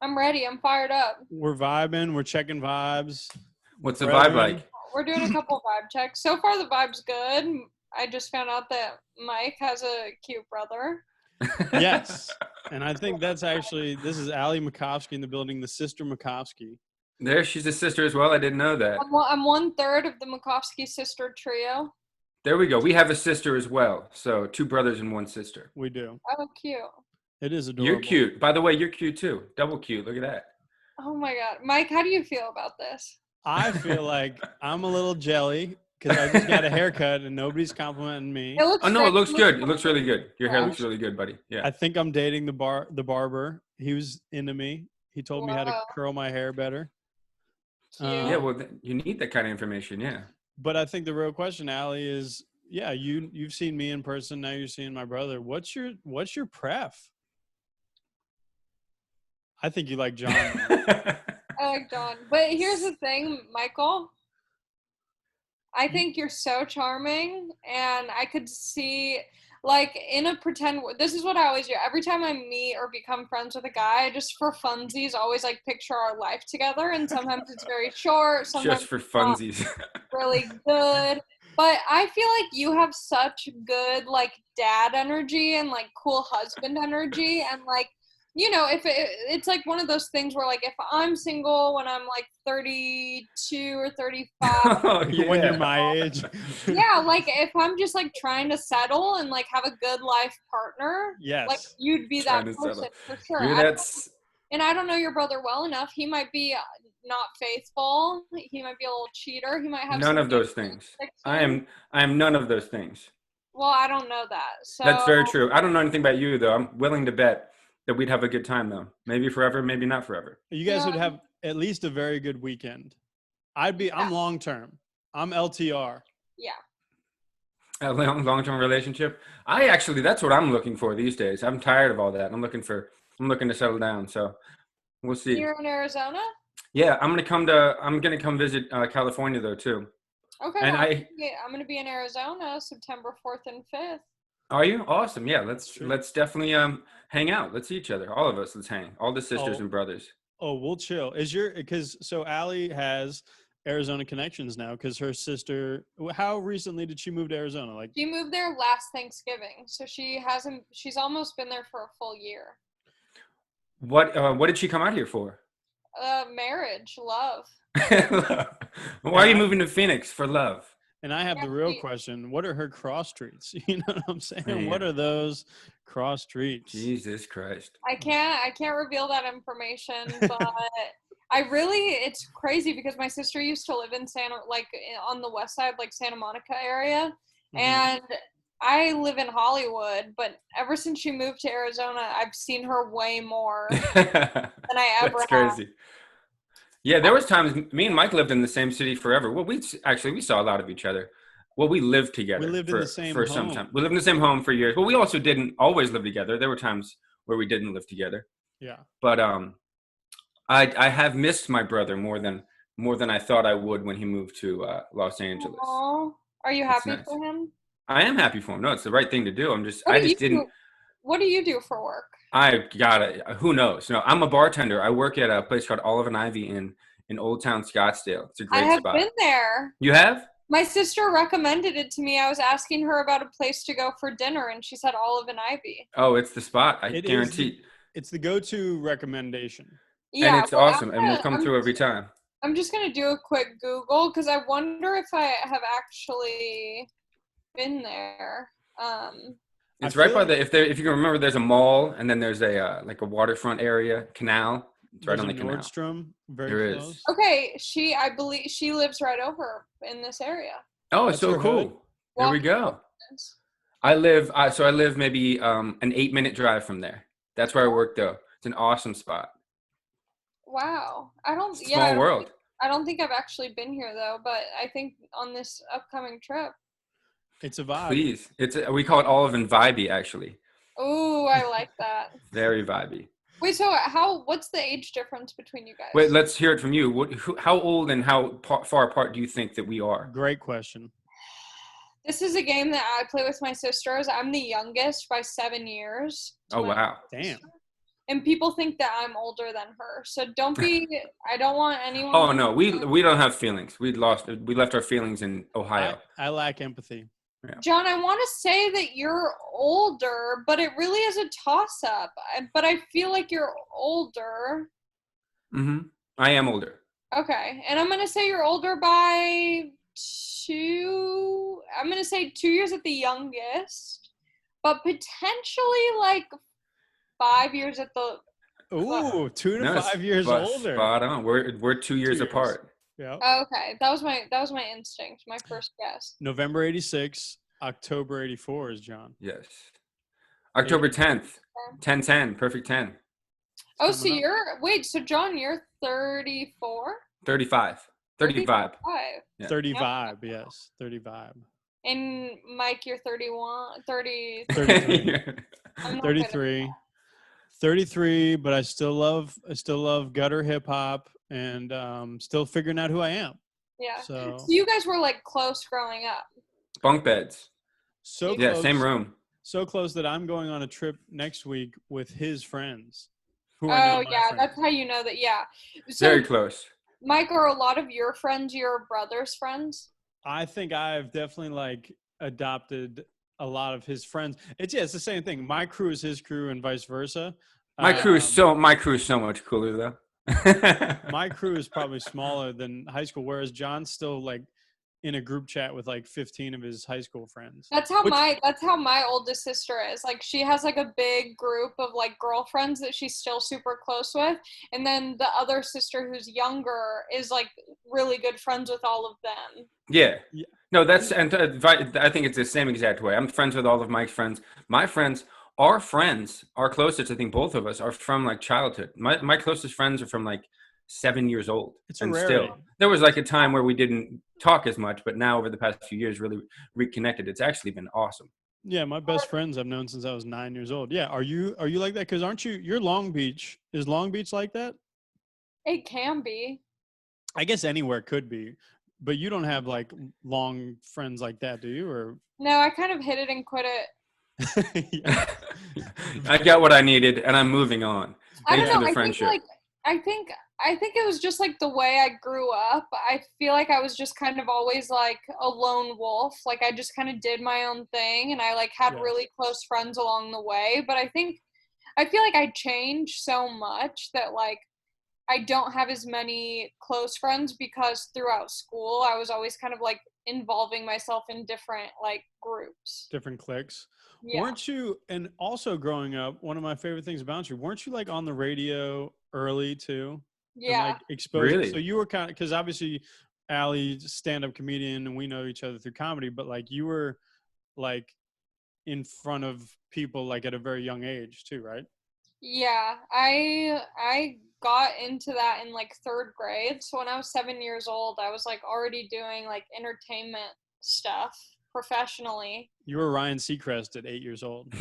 I'm ready. I'm fired up. We're vibing. We're checking vibes. What's the vibe Brethren. like? We're doing a couple vibe checks. So far, the vibe's good. I just found out that Mike has a cute brother. Yes. And I think that's actually, this is Ali Macofsky in the building, the sister Macofsky. There, she's a sister as well. I didn't know that. I'm 1/3 of the Macofsky sister trio. There we go. We have a sister as well. So 2 brothers and 1 sister. We do. Oh, cute. It is adorable. You're cute. By the way, you're cute too. Double cute. Look at that. Oh my God. Mike, how do you feel about this? I feel like I'm a little jelly because I just got a haircut and nobody's complimenting me. It looks Oh, no, great. it looks good. It looks really good. Your hair Yeah. looks really good, buddy. Yeah. I think I'm dating the barber. He was into me. He told me how to Wow. curl my hair better. Cute. Yeah, well, you need that kind of information, yeah. But I think the real question, Allie, is you've seen me in person. Now you're seeing my brother. What's your pref? I think you like John. I like John. But here's the thing, Michael. I think you're so charming, and I could see, like, in a pretend, this is what I always do. Every time I meet or become friends with a guy, I just for funsies always, like, picture our life together, and sometimes it's very short, sometimes Just for it's not funsies. really good. But I feel like you have such good, like, dad energy and, like, cool husband energy, and, like, you know, if it's like one of those things where, like, if I'm single when I'm like 32 or 35, Oh, When you're yeah. my age. yeah, like if I'm just like trying to settle and like have a good life partner, Yes. like you'd be that Trying to person settle. for sure. You're that's And I don't know your brother well enough. He might be not faithful. He might be a little cheater. He might have none some of those things. I addiction. am none of those things. Well, I don't know that. So That's very true. I don't know anything about you though. I'm willing to bet that we'd have a good time though. Maybe forever, maybe not forever. You guys would Yeah. have at least a very good weekend. I'm long term. I'm LTR. Yeah. A long-term relationship. That's what I'm looking for these days. I'm tired of all that. I'm looking to settle down. So we'll see. You're in Arizona? Yeah, I'm gonna come visit California though too. Okay. And Well, I'm gonna be in Arizona September 4th and 5th. Are you? Awesome. Yeah, let's Sure. definitely hang out. Let's see each other. All of us, let's hang. All the sisters Oh. and brothers. Oh, we'll chill. So Allie has Arizona connections now because her sister. How recently did she move to Arizona? Like, She moved there last Thanksgiving, so she's almost been there for a full year. What did she come out here for? Marriage, love. Why are you moving to Phoenix for love? and I have Yeah, the real she- question: what are her cross streets? You know what I'm saying? Man. What are those cross streets? Jesus Christ. I can't reveal that information, but it's crazy because my sister used to live in on the west side, like Santa Monica area, Mhm. and I live in Hollywood, but ever since she moved to Arizona, I've seen her way more than I ever That's have. crazy. Yeah, there was times me and Mike lived in the same city forever. Well, we saw a lot of each other. Well, we lived together. We lived in the same for some home. time. We lived in the same home for years. But we also didn't always live together. There were times where we didn't live together. Yeah. But I have missed my brother more than I thought I would when he moved to Los Angeles. Aww. Are you That's happy nice. for him? I am happy for him. No, it's the right thing to do. What do you do for work? Who knows? No, I'm a bartender. I work at a place called Olive and Ivy in Old Town Scottsdale. It's a I great have spot. been there. You have? My sister recommended it to me. I was asking her about a place to go for dinner, and she said Olive and Ivy. Oh, it's the spot. I It is guarantee. It's the go-to recommendation. Yeah, And it's well, awesome. And we'll come through every time. I'm just gonna do a quick Google because I wonder if I have actually been there. It's I right feel by like- if you can remember, there's a mall and then there's a like a waterfront area, canal. It's right There's on a the canal. Nordstrom. Very There is. close. Okay, I believe she lives right over in this area. Oh, it's That's so her cool. hood. There we Walking go. distance. I live maybe an 8-minute drive from there. That's where I work though. It's an awesome spot. Wow, Small world. I don't think I've actually been here though, but I think on this upcoming trip. It's a vibe. Please. We call it Olive and Vibey actually. Ooh, I like that. Very vibey. Wait, so what's the age difference between you guys? Wait, let's hear it from you. How old and how far apart do you think that we are? Great question. This is a game that I play with my sisters. I'm the youngest by 7 years. Oh, wow. Damn. and people think that I'm older than her. So don't be. I don't want anyone. Oh no, we don't have feelings. We left our feelings in Ohio. I lack empathy. Yeah. John, I want to say that you're older, but it really is a toss-up. But I feel like you're older. Mm-hmm. I am older. Okay, and I'm gonna say you're older by 2. I'm gonna say 2 years at the youngest, but potentially like 5 years at the. Ooh, 2 to 5 years older. Spot on. We're 2 years apart. Yeah. Okay, that was my instinct. My first guess. November 86, October 84 is John. Yes. October 10th. 10/10, perfect 10. Oh, so so John, you're 34? 35. 35. 35. Yeah. 35, yes. 35. And Mike, you're 31, 30. 33. I'm not 33. 33, but I still love gutter hip hop and still figuring out who I am. Yeah. So you guys were like close growing up. Bunk beds. So yeah, close, same room. So close that I'm going on a trip next week with his friends. Who Oh yeah, that's how you know that. Yeah. So, very close. Mike, are a lot of your friends your brother's friends? I think I've definitely like adopted a lot of his friends. It's the same thing. My crew is his crew and vice versa. My crew is so much cooler though. My crew is probably smaller than high school, whereas John's still like in a group chat with like 15 of his high school friends. That's how my oldest sister is. Like she has like a big group of like girlfriends that she's still super close with, and then the other sister who's younger is like really good friends with all of them. Yeah. No, I think it's the same exact way. I'm friends with all of Mike's friends. My friends, our closest, I think both of us are from like childhood. My closest friends are from like 7 years old. It's a rarity. Still, there was like a time where we didn't talk as much, but now over the past few years, really reconnected. It's actually been awesome. Yeah, my best friends I've known since I was 9 years old. Yeah, are you like that? Because you're Long Beach. Is Long Beach like that? It can be. I guess anywhere could be, but you don't have like long friends like that, do you? Or no, I kind of hit it and quit it. I got what I needed, and I'm moving on. Thanks for the friendship. I think it was just like the way I grew up. I feel like I was just kind of always like a lone wolf. Like I just kind of did my own thing, and I like had really close friends along the way. But I feel like I changed so much that like I don't have as many close friends because throughout school I was always kind of like involving myself in different like groups. Different cliques. Yeah. Weren't you, and also growing up, one of my favorite things about you, weren't you like on the radio early too? Yeah. And, like, exposed. Really? So you were kind of, because obviously Ali's stand-up comedian and we know each other through comedy, but like you were like in front of people like at a very young age too, right? Yeah, I got into that in like 3rd grade. So when I was 7 years old, I was like already doing like entertainment stuff professionally. You were Ryan Seacrest at 8 years old.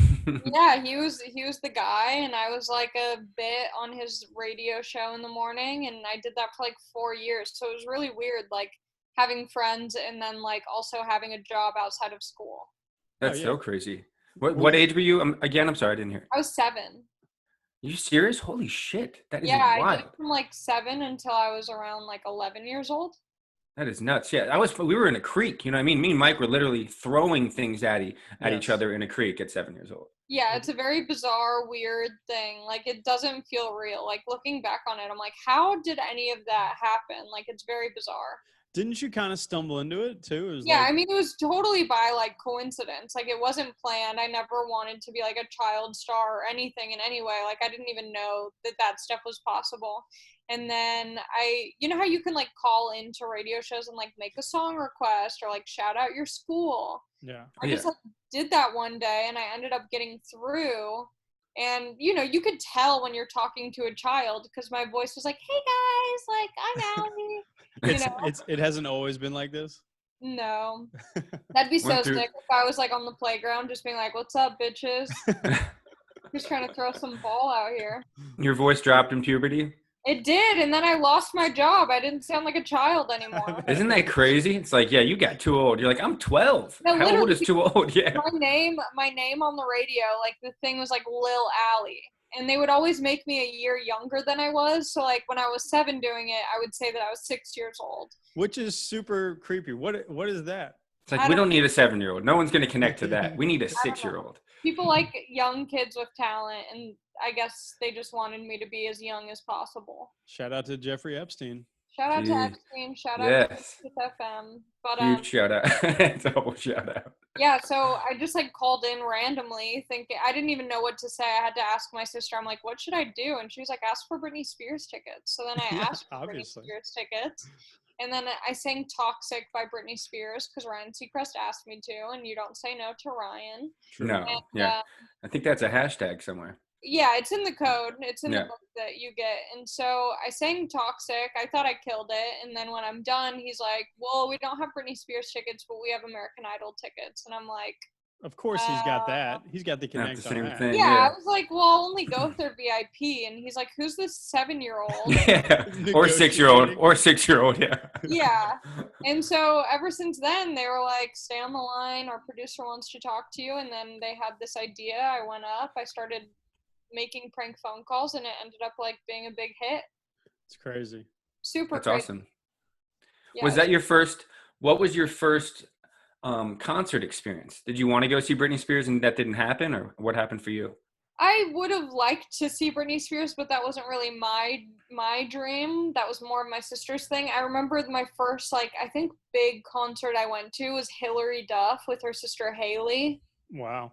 Yeah, he was the guy, and I was like a bit on his radio show in the morning, and I did that for like 4 years. So it was really weird, like having friends and then like also having a job outside of school. That's so crazy. What age were you? Again, I'm sorry, I didn't hear. I was 7. Are you serious? Holy shit. That is wild. wild. I did it from like 7 until I was around like 11 years old. That is nuts. Yeah, we were in a creek. You know what I mean? Me and Mike were literally throwing things at each other in a creek at 7 years old. Yeah, it's a very bizarre, weird thing. Like, it doesn't feel real. Like, looking back on it, I'm like, how did any of that happen? Like, it's very bizarre. Didn't you kind of stumble into it too? Yeah, I mean, it was totally by like coincidence. Like, it wasn't planned. I never wanted to be like a child star or anything in any way. Like, I didn't even know that stuff was possible. And then you know how you can like call into radio shows and like make a song request or like shout out your school. Yeah. I just like did that one day, and I ended up getting through. And, you know, you could tell when you're talking to a child because my voice was like, hey guys, like, I'm Ali. It hasn't always been like this? No. That'd be so sick if I was like on the playground just being like, what's up, bitches? Just trying to throw some ball out here. Your voice dropped in puberty? It did, and then I lost my job. I didn't sound like a child anymore. Isn't that crazy? It's like, yeah, you got too old. You're like, I'm 12. No, how old is too old? Yeah. My name on the radio, like the thing was like Lil Ali. and they would always make me a year younger than I was. So like when I was 7 doing it, I would say that I was 6 years old. Which is super creepy. What is that? It's like, we don't need a 7-year-old. No one's going to connect to that. We need a 6-year-old. People like young kids with talent, and I guess they just wanted me to be as young as possible. Shout out to Jeffrey Epstein. Shout out to Epstein. Shout out to FM. But huge shout out. Double shout out. Yeah, so I just like called in randomly thinking, I didn't even know what to say. I had to ask my sister, I'm like, what should I do? And she was like, ask for Britney Spears tickets. So then I asked for Britney Spears tickets. And then I sang Toxic by Britney Spears because Ryan Seacrest asked me to, and you don't say no to Ryan. No, and, yeah. I think that's a hashtag somewhere. Yeah, it's in the code. It's in the book that you get. And so I sang Toxic. I thought I killed it. And then when I'm done, he's like, well, we don't have Britney Spears tickets, but we have American Idol tickets. And I'm like, of course he's got that. He's got the connect on that. Thing, yeah, I was like, well, I'll only go if they're VIP. And he's like, who's this 7-year-old? Yeah, or 6-year-old, or 6-year-old, yeah. Yeah. And so ever since then, they were like, stay on the line. Our producer wants to talk to you. And then they had this idea. I went up. I started making prank phone calls, and it ended up like being a big hit. It's crazy. Super That's crazy. Awesome. Yeah, was that your first, what was your first concert experience? Did you want to go see Britney Spears and that didn't happen, or what happened for you? I would have liked to see Britney Spears, but that wasn't really my dream. That was more of my sister's thing. I remember my first, like, I think big concert I went to was Hilary Duff with her sister Haley. Wow.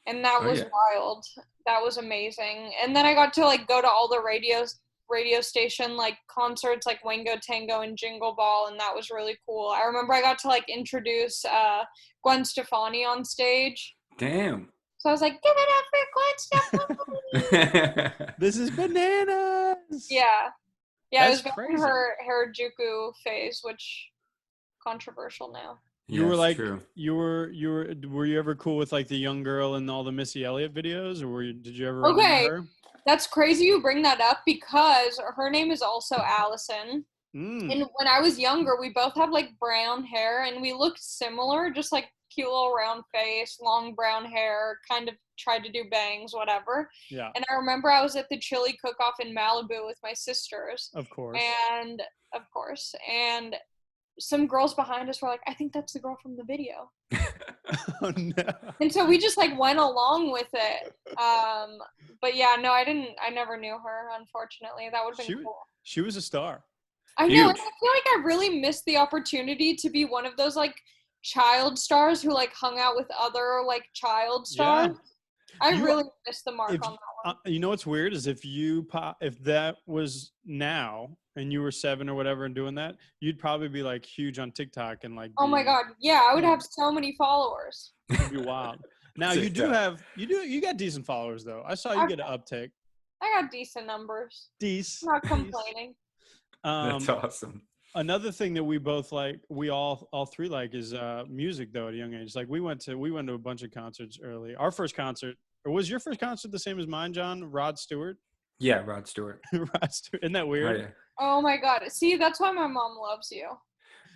And that was wild. That was amazing. And then I got to like go to all the radio station like concerts like Wango Tango and Jingle Ball, and that was really cool. I remember I got to like introduce Gwen Stefani on stage. Damn. So I was like, give it up for Gwen Stefani. This is bananas. Yeah. Yeah, That's it was crazy. her Harajuku phase, which controversial now. You were like, were you ever cool with like the young girl in all the Missy Elliott videos, or did you ever run into her? That's crazy you bring that up because her name is also Allison. And when I was younger, we both had like brown hair and we looked similar, just like cute little round face, long brown hair, kind of tried to do bangs, whatever. Yeah. And I remember I was at the chili cook-off in Malibu with my sisters. Of course. And some girls behind us were like, I think that's the girl from the video. Oh, no. And so we just like went along with it. But yeah, no, I never knew her, unfortunately. That would have been cool. She was a star. I know. And I feel like I really missed the opportunity to be one of those like child stars who like hung out with other like child stars. Yeah. I really missed the mark on that one. You know what's weird is if that was now and you were 7 or whatever and doing that, you'd probably be like huge on TikTok and like. Oh my God. Yeah. I would have so many followers. It'd be wild. Now you got decent followers though. I saw you get an uptick. I got decent numbers. I'm not complaining. That's awesome. Another thing that we both like, we all three like, is music though at a young age. Like we went to a bunch of concerts early. Our first concert, or was your first concert the same as mine, John? Rod Stewart? Yeah, Rod Stewart. Rod Stewart. Isn't that weird? Oh, yeah. Oh my God. See, that's why my mom loves you.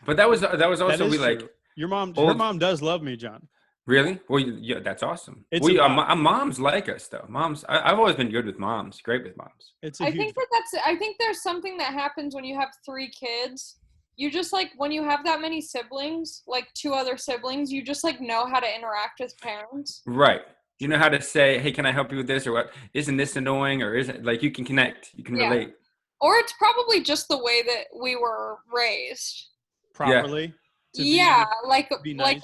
But that was also true. Your mom does love me, John. Really? Well, yeah, that's awesome. Moms like us though. Moms, I've always been good with moms. Great with moms. I think there's something that happens when you have 3 kids. You just like when you have that many siblings, like 2 other siblings, you just like know how to interact with parents. Right. You know how to say, "Hey, can I help you with this?" or "What? Isn't this annoying?" or "Isn't," like you can connect, you can relate. Or it's probably just the way that we were raised. Properly. Yeah. Be nice. Like.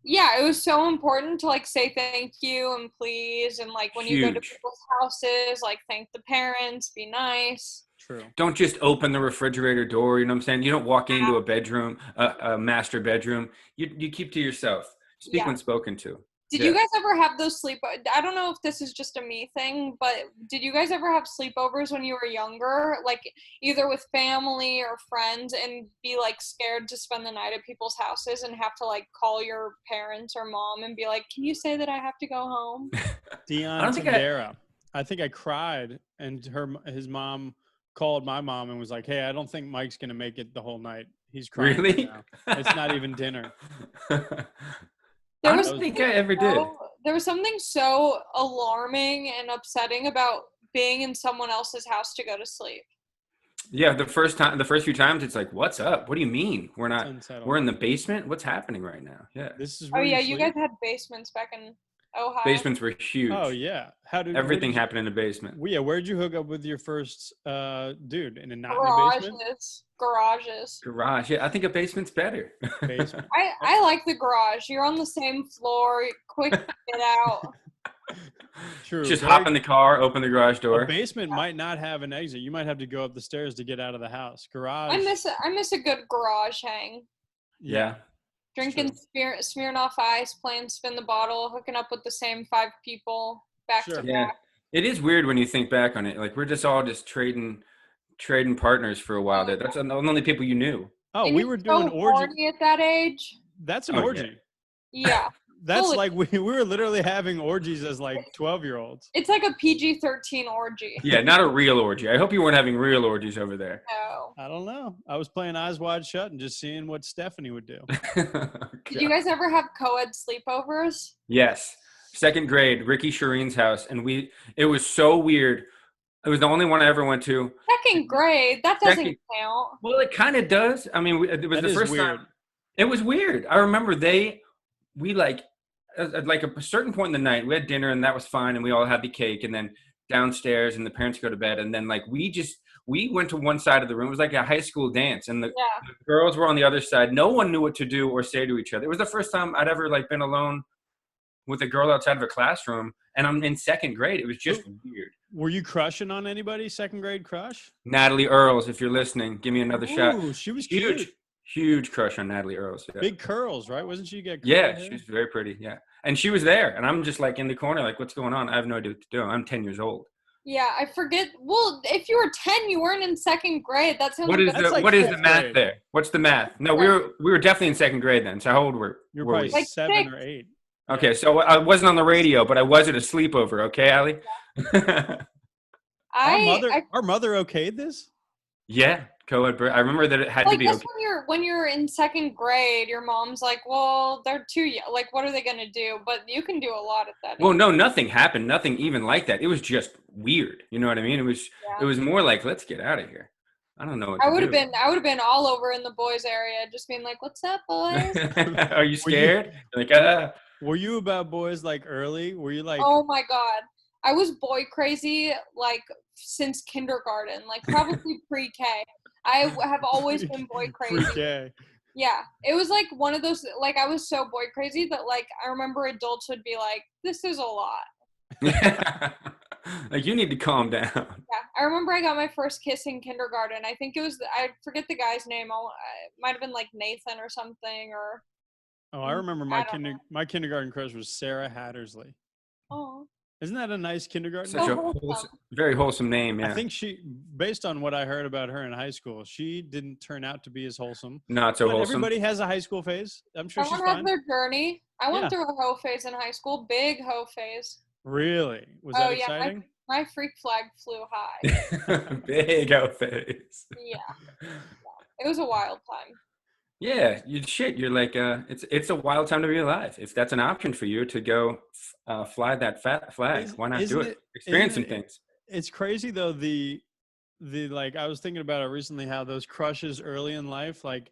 Yeah, it was so important to like say thank you and please, and like when you go to people's houses, like thank the parents, be nice. True. Don't just open the refrigerator door. You know what I'm saying? You don't walk into a bedroom, a master bedroom. You keep to yourself. Speak when spoken to. Did you guys ever have those I don't know if this is just a me thing, but did you guys ever have sleepovers when you were younger? Like either with family or friends and be like scared to spend the night at people's houses and have to like call your parents or mom and be like, can you say that I have to go home? Dion Tandera. I think I cried and his mom called my mom and was like, hey, I don't think Mike's going to make it the whole night. He's crying. Really? Right now. It's not even dinner. I don't think I ever did. There was something so alarming and upsetting about being in someone else's house to go to sleep. Yeah, the first few times, it's like, what's up? What do you mean? We're in the basement? What's happening right now? Yeah. This is Oh where yeah, you you guys had basements back in Ohio. Basements were huge. Oh yeah. Everything happened in a basement. Well, yeah, where'd you hook up with your first dude? In a basement? Garages. Garage. Yeah, I think a basement's better. Basement. I like the garage. You're on the same floor, quick to get out. True. Just hop in the car, open the garage door. A basement might not have an exit. You might have to go up the stairs to get out of the house. Garage. I miss a good garage hang. Yeah. Drinking Smirnoff Ice, playing spin the bottle, hooking up with the same 5 people back to Yeah. back. It is weird when you think back on it. Like we're just all trading partners for a while there. That's the only people you knew. Oh, And we were doing orgy at that age. That's an orgy. Yeah. That's like we were literally having orgies as like 12-year-olds. It's like a PG-13 orgy. Yeah, not a real orgy. I hope you weren't having real orgies over there. No. I don't know. I was playing Eyes Wide Shut and just seeing what Stephanie would do. Did you guys ever have co-ed sleepovers? Yes. 2nd grade, Ricky Shireen's house, and it was so weird. It was the only one I ever went to. 2nd grade? That doesn't count. Well, it kind of does. I mean, it was the first time. It was weird. I remember we like, at like a certain point in the night, we had dinner and that was fine. And we all had the cake and then downstairs and the parents go to bed. And then like, we went to one side of the room. It was like a high school dance and the girls were on the other side. No one knew what to do or say to each other. It was the first time I'd ever like been alone with a girl outside of a classroom. And I'm in 2nd grade. It was just weird. Were you crushing on anybody? 2nd grade crush? Natalie Earls, if you're listening, give me another shot. Ooh, she was cute. Huge crush on Natalie Earls. Yeah. Big curls, right? Wasn't she get? Yeah, she was very pretty. Yeah, and she was there, and I'm just like in the corner, like, what's going on? I have no idea what to do. I'm 10 years old. Yeah, I forget. Well, if you were 10, you weren't in 2nd grade. That sounds what is the math there? What's the math? No, we were definitely in 2nd grade then. So how old were you? Were probably we? 7 or 8. Okay, so I wasn't on the radio, but I was at a sleepover. Okay, Ali. Our mother okayed this. Yeah, co-ed. I remember that it had to be okay. When you're in 2nd grade, your mom's like, well, they're too young. Like, what are they gonna do? But you can do a lot at that. Well, no, nothing happened. Nothing even like that. It was just weird. You know what I mean? It was more like, let's get out of here. I don't know what I would have been all over in the boys area, just being like, what's up, boys? Are you scared? Like, Were you about boys like early? Were you like? Oh my God. I was boy crazy like since kindergarten, like probably pre-K. I have always been boy crazy. Pre-K. Yeah. It was like one of those, like I was so boy crazy that like I remember adults would be like, this is a lot. Like you need to calm down. Yeah. I remember I got my first kiss in kindergarten. I think it was, I forget the guy's name. It might have been like Nathan or something or. Oh, I remember my kindergarten crush was Sarah Hattersley. Oh. Isn't that a nice kindergarten? Such very wholesome name, yeah. I think based on what I heard about her in high school, she didn't turn out to be as wholesome. Not so wholesome. Everybody has a high school phase. I'm sure she's fine. Everyone has their journey. I went through a hoe phase in high school. Big hoe phase. Really? Was that exciting? My freak flag flew high. Big hoe phase. Yeah. It was a wild time. Yeah, you're like, it's a wild time to be alive. If that's an option for you to go fly that fat flag, why not do it? Experience some things. It's crazy though. The like, I was thinking about it recently, how those crushes early in life, like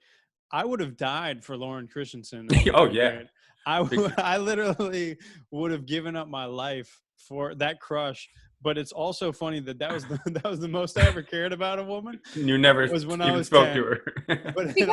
I would have died for Lauren Christensen. Oh yeah. I literally would have given up my life for that crush. But it's also funny that was the most I ever cared about a woman. You never was when even I was spoke 10. to her. But in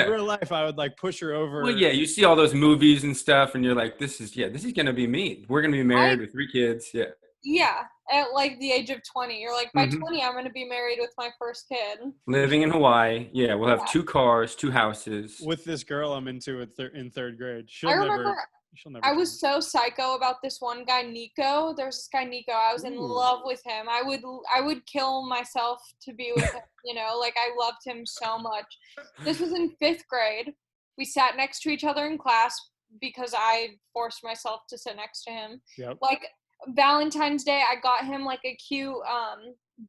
real life, I would like push her over. Well, yeah, you see all those movies and stuff, and you're like, this is gonna be me. We're gonna be married with 3 kids. Yeah. Yeah, at like the age of 20, you're like, by 20, I'm gonna be married with my first kid. Living in Hawaii. Yeah, we'll have 2 cars, 2 houses. With this girl I'm into in 3rd grade. I was so psycho about this one guy, Nico. There's this guy, Nico. I was in love with him. I would kill myself to be with him, you know, like I loved him so much. This was in 5th grade. We sat next to each other in class because I forced myself to sit next to him. Yep. Like Valentine's Day, I got him like a cute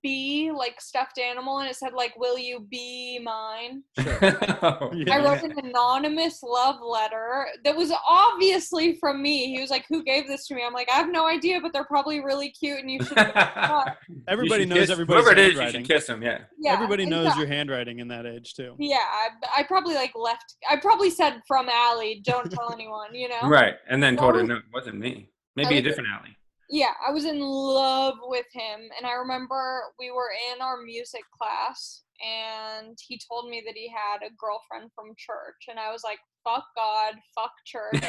bee, like stuffed animal, and it said like, "Will you be mine?" Oh, Yeah. I wrote an anonymous love letter that was obviously from me. He was like, "Who gave this to me?" I'm like, "I have no idea, but they're probably really cute, and you should." Everybody You should knows kiss, everybody's whoever it is, you handwriting. should kiss him. Yeah. Yeah, Everybody and knows so- your handwriting in that age too. Yeah, I probably like left. I probably said from Ali, don't tell anyone, you know? Right. And then So told her, no, it wasn't me. Maybe a different alley. Yeah, I was in love with him. And I remember we were in our music class and he told me that he had a girlfriend from church. And I was like, fuck God, fuck church.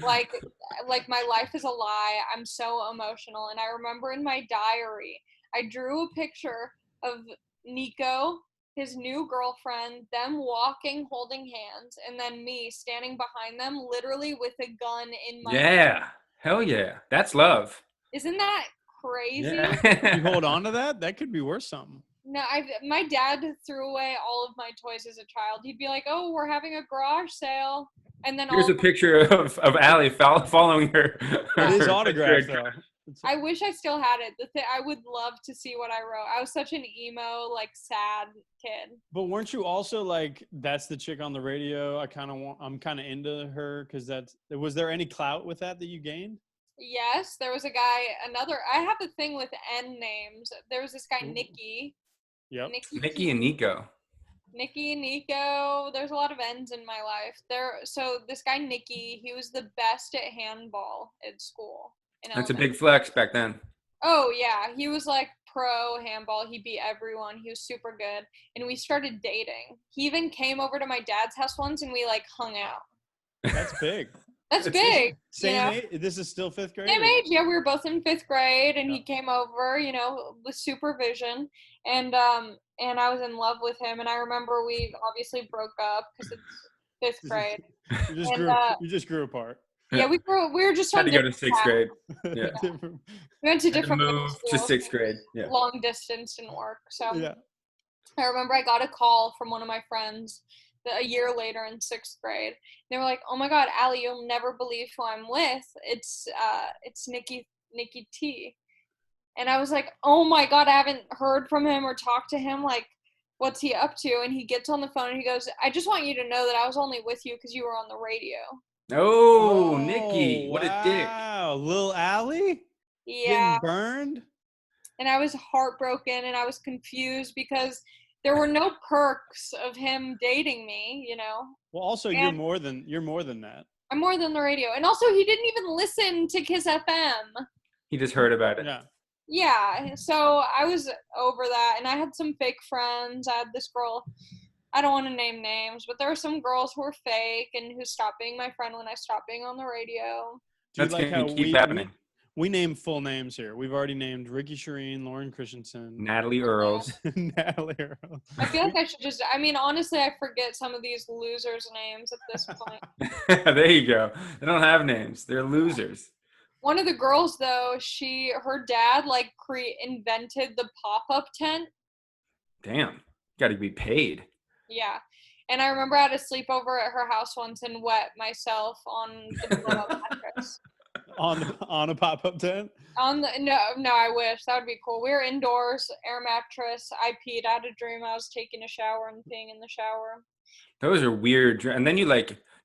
like my life is a lie. I'm so emotional. And I remember in my diary, I drew a picture of Nico, his new girlfriend, them walking, holding hands, and then me standing behind them, literally with a gun in my hand. Yeah. Hell yeah. That's love. Isn't that crazy? Yeah. You hold on to that? That could be worth something. No, my dad threw away all of my toys as a child. He'd be like, "Oh, we're having a garage sale," and then Here's a picture of Ali following her. It is her autographed picture. though. I wish I still had it. I would love to see what I wrote. I was such an emo, like sad kid. But weren't you also like, that's the chick on the radio? I'm kind of into her because was there any clout with that you gained? Yes, there was a guy. I have a thing with N names. There was this guy Ooh. Nicky. Yep. Nikki and Nico. Nicky, Nico. There's a lot of N's in my life. So this guy Nicky, he was the best at handball at school. That's a big flex back then. Oh yeah, he was like pro handball. He beat everyone. He was super good, and we started dating. He even came over to my dad's house once, and we like hung out. That's big. That's big. Same age? This is still 5th grade? Same age, yeah. We were both in 5th grade, and he came over, with supervision, and I was in love with him. And I remember we obviously broke up because it's 5th grade. You just grew apart. Yeah, we were just Had on to go to 6th grade. Yeah. We went to different move to 6th grade. Yeah. Long distance didn't work. So Yeah. I remember I got a call from one of my friends a year later in 6th grade. They were like, "Oh my God, Ali, you'll never believe who I'm with. It's Nikki T." And I was like, "Oh my God, I haven't heard from him or talked to him. Like, what's he up to?" And he gets on the phone and he goes, "I just want you to know that I was only with you because you were on the radio." Oh, Nikki. What a dick. Wow. Lil Ali? Yeah. Getting burned? And I was heartbroken and I was confused because there were no perks of him dating me, Well, also you're more than that. I'm more than the radio. And also he didn't even listen to Kiss FM. He just heard about it. Yeah. Yeah, so I was over that, and I had some fake friends. I had this girl, I don't want to name names, but there were some girls who were fake and who stopped being my friend when I stopped being on the radio. Dude, That's going to keep happening. We name full names here. We've already named Ricky Shireen, Lauren Christensen, Natalie Earls. Natalie Earls. I feel like I should honestly, I forget some of these losers' names at this point. There you go. They don't have names. They're losers. One of the girls, though, her dad, invented the pop-up tent. Damn. Got to be paid. Yeah. And I remember I had a sleepover at her house once and wet myself on the blow-up mattress. On a pop-up tent? No, I wish. That would be cool. We were indoors, air mattress. I peed. I had a dream I was taking a shower and peeing in the shower. Those are weird. And then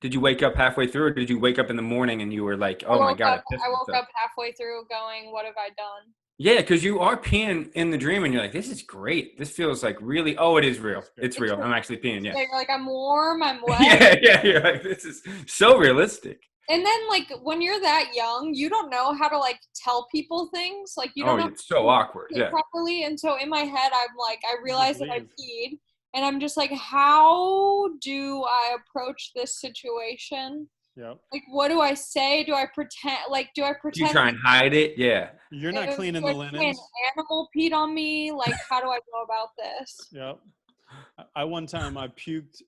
did you wake up halfway through, or did you wake up in the morning and you were like, oh my God. I woke up halfway through going, what have I done? Yeah, because you are peeing in the dream and you're like, this is great. This feels like really, it is real. It's real. I'm actually peeing, yeah. You're like, I'm warm, I'm wet. Yeah. You're like, this is so realistic. And then, when you're that young, you don't know how to, tell people things. You don't know it's so awkward, yeah. properly. And so in my head, I'm like, I realize that I peed. And I'm just like, how do I approach this situation? Yep. What do I say? Do I pretend? You try and hide it? Yeah. You're not cleaning the linens. An animal peed on me. How do I go about this? Yep. One time I puked.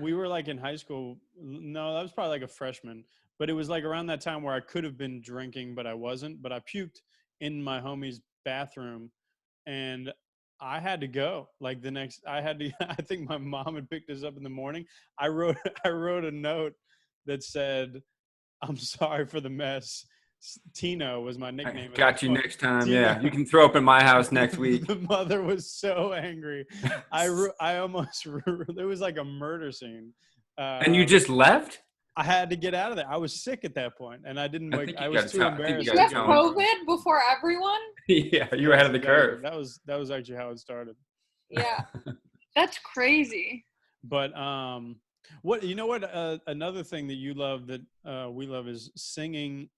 We were in high school. No, that was probably a freshman. But it was around that time where I could have been drinking, but I wasn't. But I puked in my homie's bathroom, and I had to go. I think my mom had picked us up in the morning. I wrote a note that said, "I'm sorry for the mess. Tino was my nickname. Got you next time. Tino. Yeah, you can throw up in my house next week. The mother was so angry. I almost, it was like a murder scene. And you just left? I had to get out of there. I was sick at that point, and I didn't. I was too embarrassed. Did you have COVID before everyone? Yeah, you were ahead of the curve. That was actually how it started. Yeah, that's crazy. But another thing that you love that we love is singing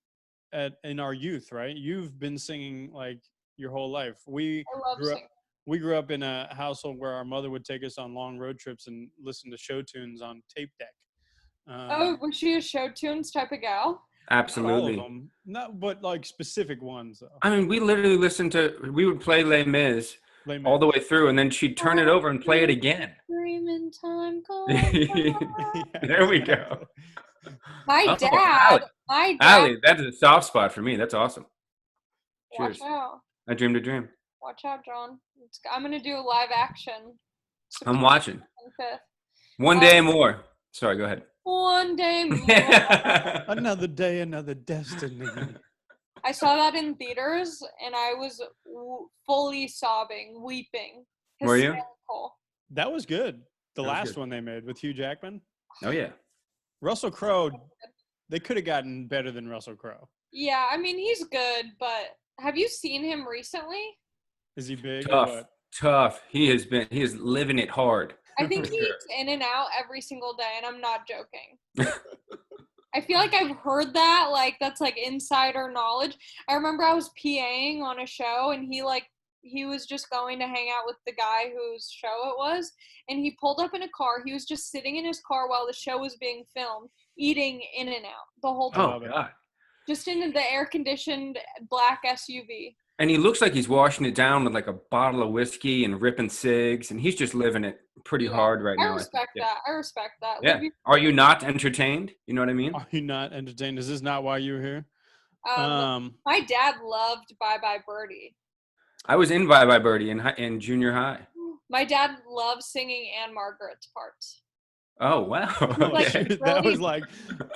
in our youth, right? You've been singing like your whole life. I love singing. We grew up in a household where our mother would take us on long road trips and listen to show tunes on tape deck. Was she a showtunes type of gal? Absolutely. Not all of them. Not, but like specific ones, though. I mean, we literally we would play Les Mis all the way through, and then she'd turn it over and play it again. Dreaming time There we go. My dad. Ali, that is a soft spot for me. That's awesome. Watch Cheers. out. I dreamed a dream. Watch out, John. I'm going to do a live action. I'm watching. 25th. One day more. Sorry, go ahead. One day more. Another day, another destiny. I saw that in theaters, and I was fully sobbing, weeping. Were you? Hysterical. That was good. The That was last good. one they made with Hugh Jackman. Oh, yeah. Russell Crowe, they could have gotten better than Russell Crowe. Yeah, I mean, he's good, but have you seen him recently? Is he big? Tough. He is living it hard. I think he eats in and out every single day, and I'm not joking. I feel like I've heard that, like, that's, like, insider knowledge. I remember I was PAing on a show, and he was just going to hang out with the guy whose show it was, and he pulled up in a car. He was just sitting in his car while the show was being filmed, eating in and out the whole time. Oh, God. Just in the air-conditioned black SUV. And he looks like he's washing it down with like a bottle of whiskey and ripping cigs, and he's just living it pretty hard right now. I respect that. Yeah. Are you not entertained? You know what I mean? Are you not entertained? Is this not why you were here? My dad loved Bye Bye Birdie. I was in Bye Bye Birdie in junior high. My dad loved singing Anne Margaret's parts. Oh, wow. Like, Okay. That was like,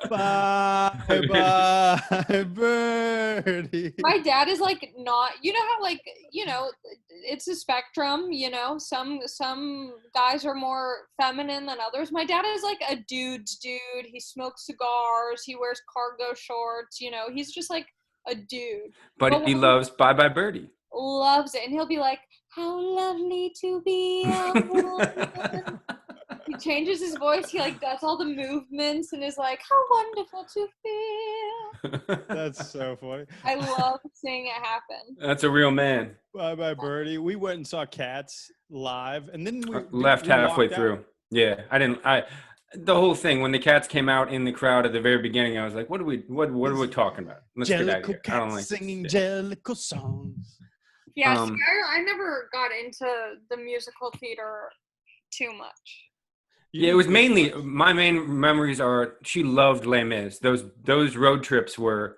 bye, bye, birdie. My dad is like not, you know how like, it's a spectrum, some guys are more feminine than others. My dad is like a dude's dude. He smokes cigars. He wears cargo shorts. He's just like a dude. But he loves Bye Bye Birdie. Loves it. And he'll be like, how lovely to be a woman. He changes his voice. He like does all the movements and is like, how wonderful to feel. That's so funny. I love seeing it happen. That's a real man. Bye Bye Birdie. We went and saw Cats live, and then we left halfway walked through. out. Yeah, the whole thing when the Cats came out in the crowd at the very beginning, I was like, what are we talking about? Let's get out of here. I don't like singing Jellicle songs. Yeah, see, I never got into the musical theater too much. Yeah, it was mainly my main memories are she loved Les Mis. Those road trips are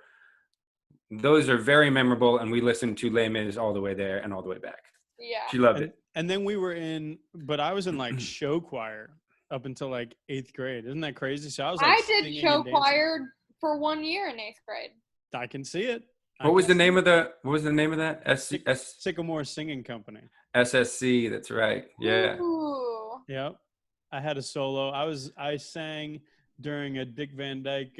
very memorable, and we listened to Les Mis all the way there and all the way back. Yeah, she loved it. And then but I was in like show choir up until like 8th grade. Isn't that crazy? So I did show choir for 1 year in 8th grade. I can see it. What was the name of that? Sycamore Singing Company. SSC. That's right. Yeah. Ooh. Yep. I had a solo. I sang during a Dick Van Dyke.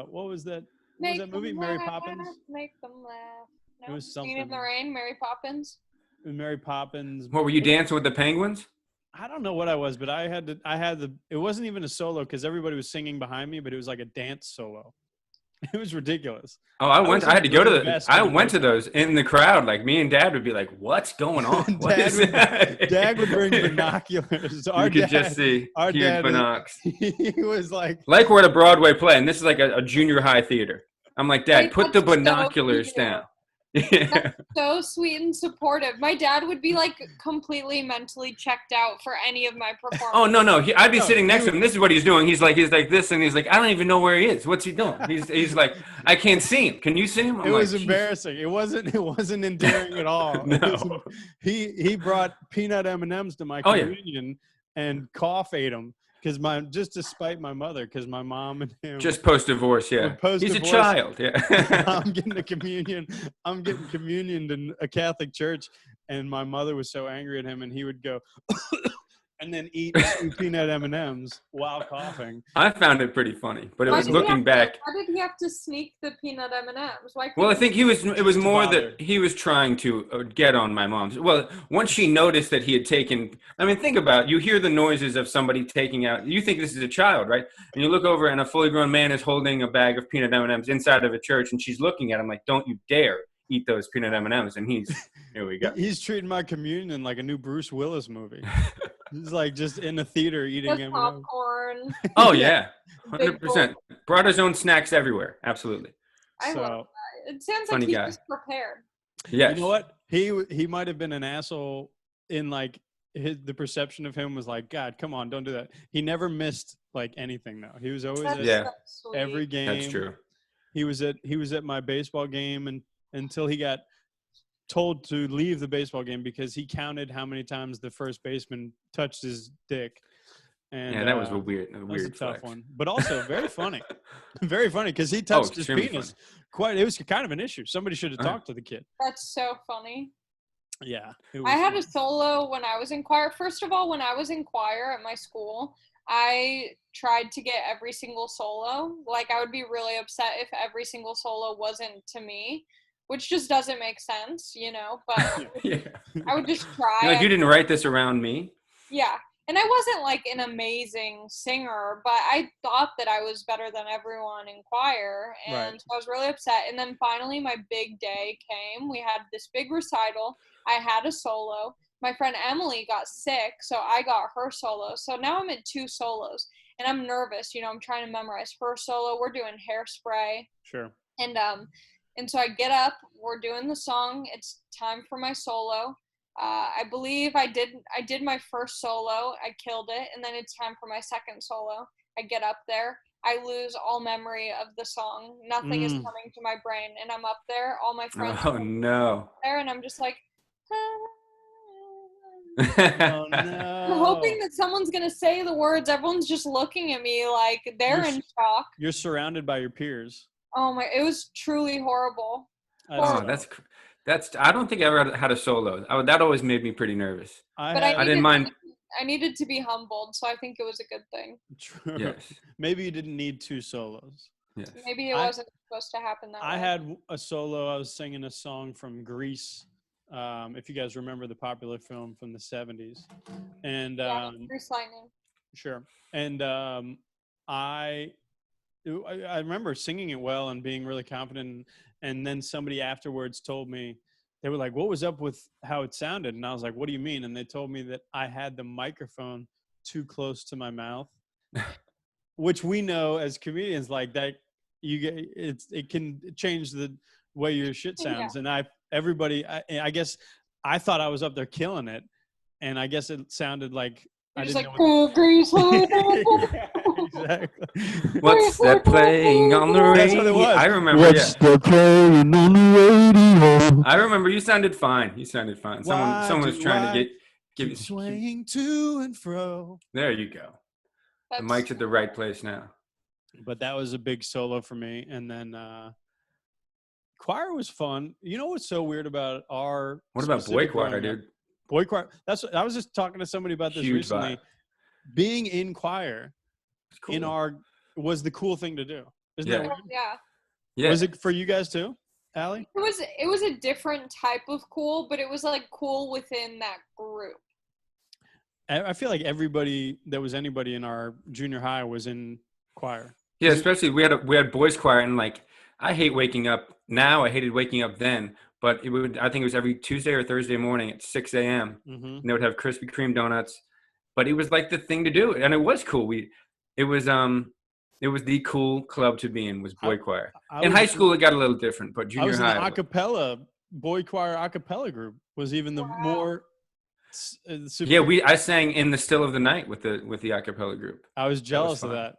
What was that? What was that movie? Mary Poppins. Make them laugh. No? It was something. Singing in the Rain. Mary Poppins. Mary Poppins. What were you dancing with the penguins? I don't know what I was, but I had the. It wasn't even a solo because everybody was singing behind me, but it was like a dance solo. It was ridiculous. Oh, I had to go to I went to those in the crowd. Like me and Dad would be like, "What's going on?" Dad would bring binoculars. You could just see huge binocs. He was like we're at a Broadway play, and this is like a junior high theater. I'm like, Dad, put the binoculars down. Yeah. That's so sweet and supportive. My dad would be like completely mentally checked out for any of my performances. Oh no! I'd be sitting next to him. This is what he's doing. He's like this, and he's like, I don't even know where he is. What's he doing? He's like, I can't see him. Can you see him? It was embarrassing. It wasn't endearing at all. No. He brought peanut M&Ms to my communion and Cough ate them. because just to spite my mother, because my mom and him Just post-divorce, yeah. He's a child, yeah. I'm getting communioned in a Catholic church, and my mother was so angry at him, and he would go and then eat 2 peanut M&Ms while coughing. I found it pretty funny, but it was looking back. Why did he have to sneak the peanut M&Ms? Well, I think it was more that he was trying to get on my mom's. Well, once she noticed that he had taken, I mean, think about it. You hear the noises of somebody taking out, you think this is a child, right? And you look over and a fully grown man is holding a bag of peanut M&Ms inside of a church, and she's looking at him like, don't you dare eat those peanut M&Ms. And here we go. He's treating my communion like a new Bruce Willis movie. He's like just in the theater eating M&Ms. Popcorn. Oh yeah, 100%. Brought his own snacks everywhere. Absolutely. I love that. It sounds like he was prepared. Yes. You know what? He might have been an asshole in like the perception of him was like, God, come on, don't do that. He never missed like anything though. He was always at every game. That's true. He was at my baseball game and until he got told to leave the baseball game because he counted how many times the first baseman touched his dick. And that was a weird tough one, but also very funny, very funny because he touched his penis. It was kind of an issue. Somebody should have talked to the kid. That's so funny. Yeah, I had a solo when I was in choir. First of all, when I was in choir at my school, I tried to get every single solo. Like I would be really upset if every single solo wasn't to me, which just doesn't make sense, you know, but I would just try. Like, you didn't write this around me? Yeah. And I wasn't like an amazing singer, but I thought that I was better than everyone in choir. And so I was really upset. And then finally my big day came. We had this big recital. I had a solo. My friend Emily got sick, so I got her solo. So now I'm at 2 solos. And I'm nervous, you know, I'm trying to memorize her solo. We're doing Hairspray. Sure. And so I get up, we're doing the song, it's time for my solo. I believe I did my first solo, I killed it, and then it's time for my second solo. I get up there, I lose all memory of the song. Nothing is coming to my brain, and I'm up there, all my friends are there, and I'm just like, oh, no. I'm hoping that someone's going to say the words. Everyone's just looking at me like they're in shock. You're surrounded by your peers. Oh my, it was truly horrible. That's I don't think I ever had a solo. That always made me pretty nervous. I didn't mind. I needed to be humbled, so I think it was a good thing. True. Yes. Maybe you didn't need 2 solos. Yes. Maybe it wasn't supposed to happen that way. I had a solo. I was singing a song from Grease. If you guys remember the popular film from the 70s. And Grease Lightning. Sure. And I remember singing it well and being really confident. And then somebody afterwards told me, they were like, what was up with how it sounded? And I was like, what do you mean? And they told me that I had the microphone too close to my mouth, which we know as comedians, like that it can change the way your shit sounds. And I guess I thought I was up there killing it. And I guess it sounded like I didn't know Grease. Yeah, exactly. What's that playing on the radio? That's what it was. I remember. What's that playing on the radio? I remember. You sounded fine. Someone was trying to give you swaying to and fro. There you go. The mic's at the right place now. But that was a big solo for me, and then choir was fun. You know what's so weird about our? What about boy choir, dude? Boy choir. I was just talking to somebody about this recently. Being in choir was the cool thing to do. Isn't that weird? Yeah. Was it for you guys too, Ali? It was a different type of cool, but it was like cool within that group. I feel like everybody that was anybody in our junior high was in choir. Yeah, especially we had boys choir, and like I hate waking up now. I hated waking up then. But I think it was every Tuesday or Thursday morning at 6 a.m. And they would have Krispy Kreme donuts. But it was like the thing to do. And it was cool. It was the cool club to be in was boy choir. In high school, it got a little different, but junior high. I was in the boy choir a cappella group was even the more super. Yeah, I sang in the Still of the Night with the a cappella group. I was jealous of that.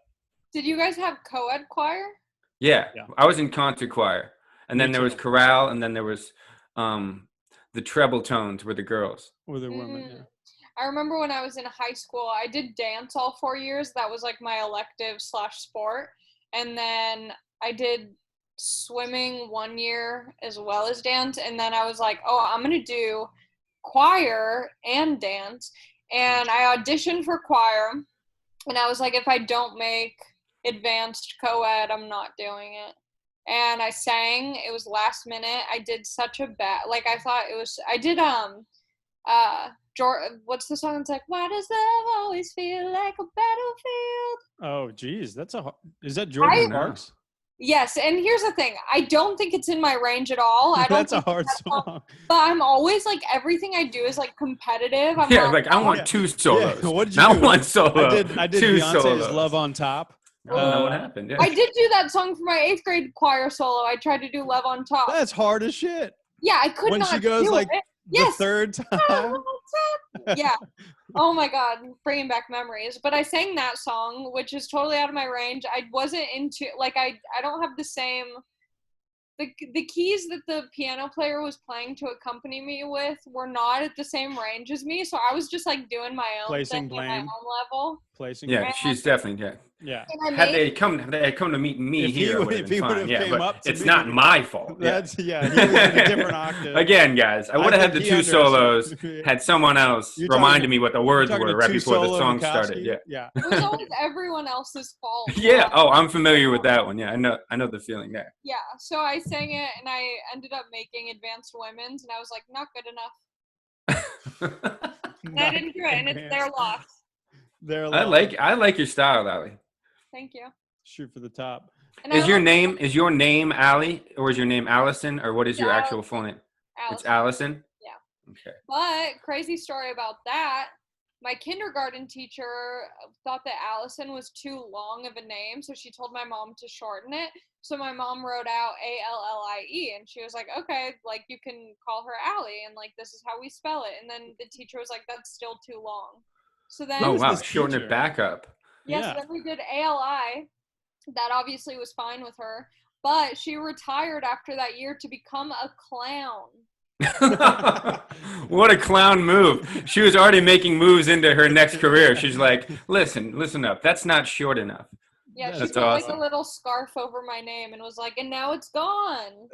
Did you guys have co-ed choir? Yeah. I was in concert choir. And then there was chorale, and then there was the treble tones were the girls. Or the women, yeah. I remember when I was in high school, I did dance all 4 years. That was like my elective / sport. And then I did swimming 1 year as well as dance. And then I was like, oh, I'm going to do choir and dance. And I auditioned for choir. And I was like, if I don't make advanced co-ed, I'm not doing it. And I sang. It was last minute. I did such a bad, like, I thought it was, I did, what's the song? It's like, why does love always feel like a battlefield? Oh, geez. Is that Jordan Sparks? Yes, and here's the thing. I don't think it's in my range at all. I don't That's a hard song. But I'm always like, everything I do is like competitive. I'm like I want 2 solos. Yeah. What did you Not do? 1 solo. I did 2 Beyonce's solos. Love on Top. I don't know what happened. Yeah. I did do that song for my 8th grade choir solo. I tried to do Love on Top. That's hard as shit. Yeah, I could when not she goes do like it. the Yes. 3rd time. Yeah. Oh my God, bringing back memories. But I sang that song, which is totally out of my range. I wasn't into, like, I don't have the same, the keys that the piano player was playing to accompany me with were not at the same range as me. So I was just like doing my own Placing thing at my blame. own level. Placing. Yeah, she's definitely Yeah. Had they come to meet me If here, he it would have if been he fine. would've Yeah, came but up to it's me- not my fault. Yeah. That's he was in a different octave. Again, guys, I would have had the think 2 he solos underestimated- had someone else You're talking reminded to- me what the words Talking were to right two before the solo song Macofsky? started. Yeah. Yeah. It was always everyone else's fault. Yeah. Oh, I'm familiar with that one. Yeah, I know the feeling there. Yeah, so I sang it and I ended up making Advanced Women's and I was like, not good enough. And I didn't do it and it's their loss. I like your style, Ali. Thank you. Shoot for the top. And Is your name Ali or is your name Allison or what is your actual full name? Allison. It's Allison? Yeah. Okay. But crazy story about that. My kindergarten teacher thought that Allison was too long of a name, so she told my mom to shorten it. So my mom wrote out Allie, and she was like, okay, like you can call her Allie, and like this is how we spell it. And then the teacher was like, that's still too long. So then, Oh wow, this shorten teacher? it back up. yeah, Yeah. so then we did Ali. That obviously was fine with her, but she retired after that year to become a clown. What a clown move. She was already making moves into her next career. She's like, listen up. That's not short enough. Yeah, she That's put like awesome. a little scarf over my name and was like, and now it's gone.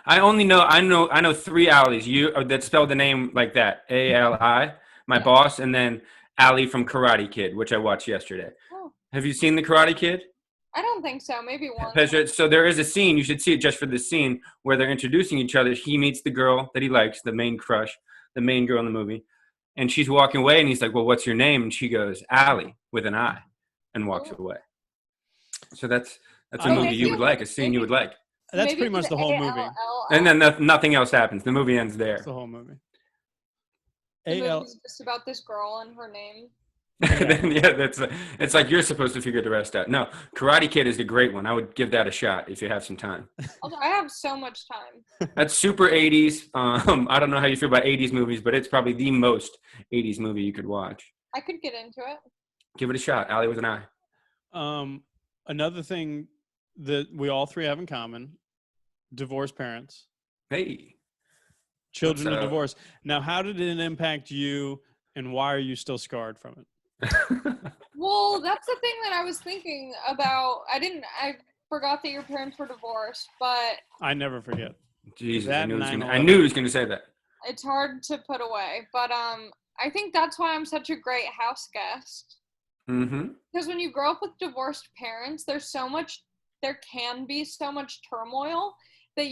I know 3 Allies. That spelled the name like that. Ali, my boss, and then Ali from Karate Kid, which I watched yesterday. Oh. Have you seen the Karate Kid? I don't think so. Maybe once. So there is a scene, you should see it just for this scene, where they're introducing each other. He meets the girl that he likes, the main crush, the main girl in the movie. And she's walking away, and he's like, well, what's your name? And she goes, Ali, with an I, and walks away. So that's a movie you would like, a scene you would like. That's Maybe pretty much it's the whole movie. ALL. And then nothing else happens. The movie ends there. That's the whole movie. The movie's just about this girl and her name. Then, it's like you're supposed to figure the rest out. No, Karate Kid is a great one. I would give that a shot if you have some time. Also, I have so much time. That's super 80s. I don't know how you feel about 80s movies, but it's probably the most 80s movie you could watch. I could get into it. Give it a shot. Ali with an I. Another thing that we all 3 have in common: divorced parents, Hey. children What's of up? divorce. Now, how did it impact you, and why are you still scarred from it? Well, that's the thing that I was thinking about. I forgot that your parents were divorced, but I never forget. Jesus, That I knew and he was gonna say that. it's hard to put away. But I think that's why I'm such a great house guest. Mm-hmm. Because when you grow up with divorced parents, there can be so much turmoil that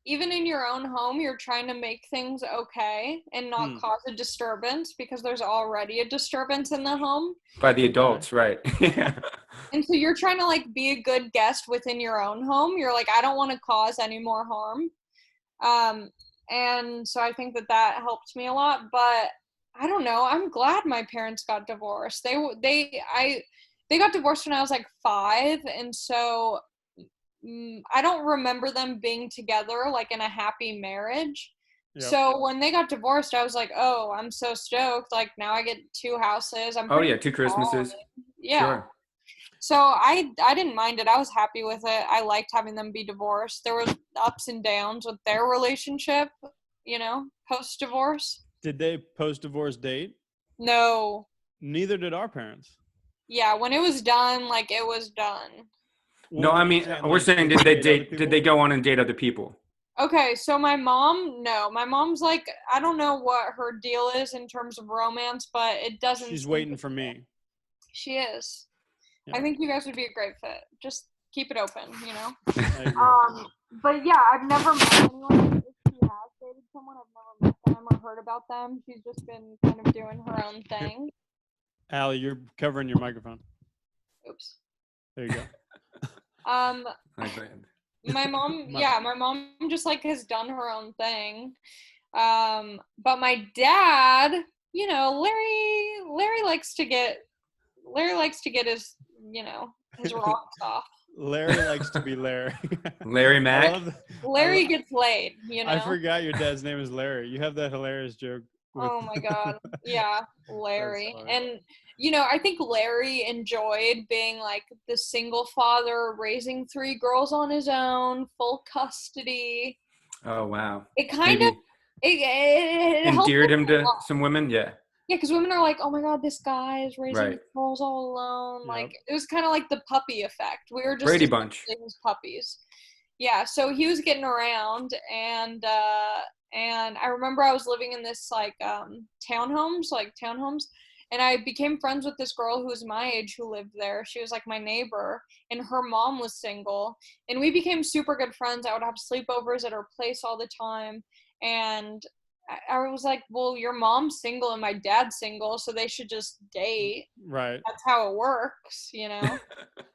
even in your own home, you're trying to make things okay and not cause a disturbance because there's already a disturbance in the home. By the adults, right? Yeah. And so you're trying to like be a good guest within your own home. You're like, I don't want to cause any more harm. And so I think that helped me a lot, but I don't know. I'm glad my parents got divorced. They got divorced when I was like 5. And so I don't remember them being together like in a happy marriage. Yep. So when they got divorced, I was like, oh, I'm so stoked. Like now I get 2 houses. Oh yeah, 2 Christmases. Yeah. Sure. So I didn't mind it. I was happy with it. I liked having them be divorced. There was ups and downs with their relationship, post-divorce. Did they post-divorce date? No. Neither did our parents. Yeah, when it was done, like it was done. No, I mean, we're like, saying did they date other did they go on and date other people? Okay, so my mom, no. My mom's like, I don't know what her deal is in terms of romance, but it doesn't. She's seem waiting to for fit. me. She is. Yeah. I think you guys would be a great fit. Just keep it open, you know? I agree. But yeah, I've never met anyone. If she has dated someone, I've never met them or heard about them. She's just been kind of doing her own thing. Allie, you're covering your microphone. Oops. There you go. My mom, yeah, my mom just like has done her own thing. But my dad, you know, Larry likes to get his, you know, his rocks off. Larry likes to be Larry. Larry Mack. Larry gets laid, you know. I forgot your dad's name is Larry. You have that hilarious joke. Oh my god. Yeah, Larry. And you know, I think Larry enjoyed being like the single father raising 3 girls on his own, full custody. Oh wow. It kind of it endeared him to some women, yeah. Yeah, because women are like, oh my god, this guy is raising girls all alone. Yep. Like it was kind of like the puppy effect. We were just Brady Bunch. His puppies. Yeah, so he was getting around, and I remember I was living in this like townhomes, and I became friends with this girl who was my age who lived there. She was like my neighbor, and her mom was single, and we became super good friends. I would have sleepovers at her place all the time, and I was like, well, your mom's single and my dad's single, so they should just date. Right. That's how it works, you know?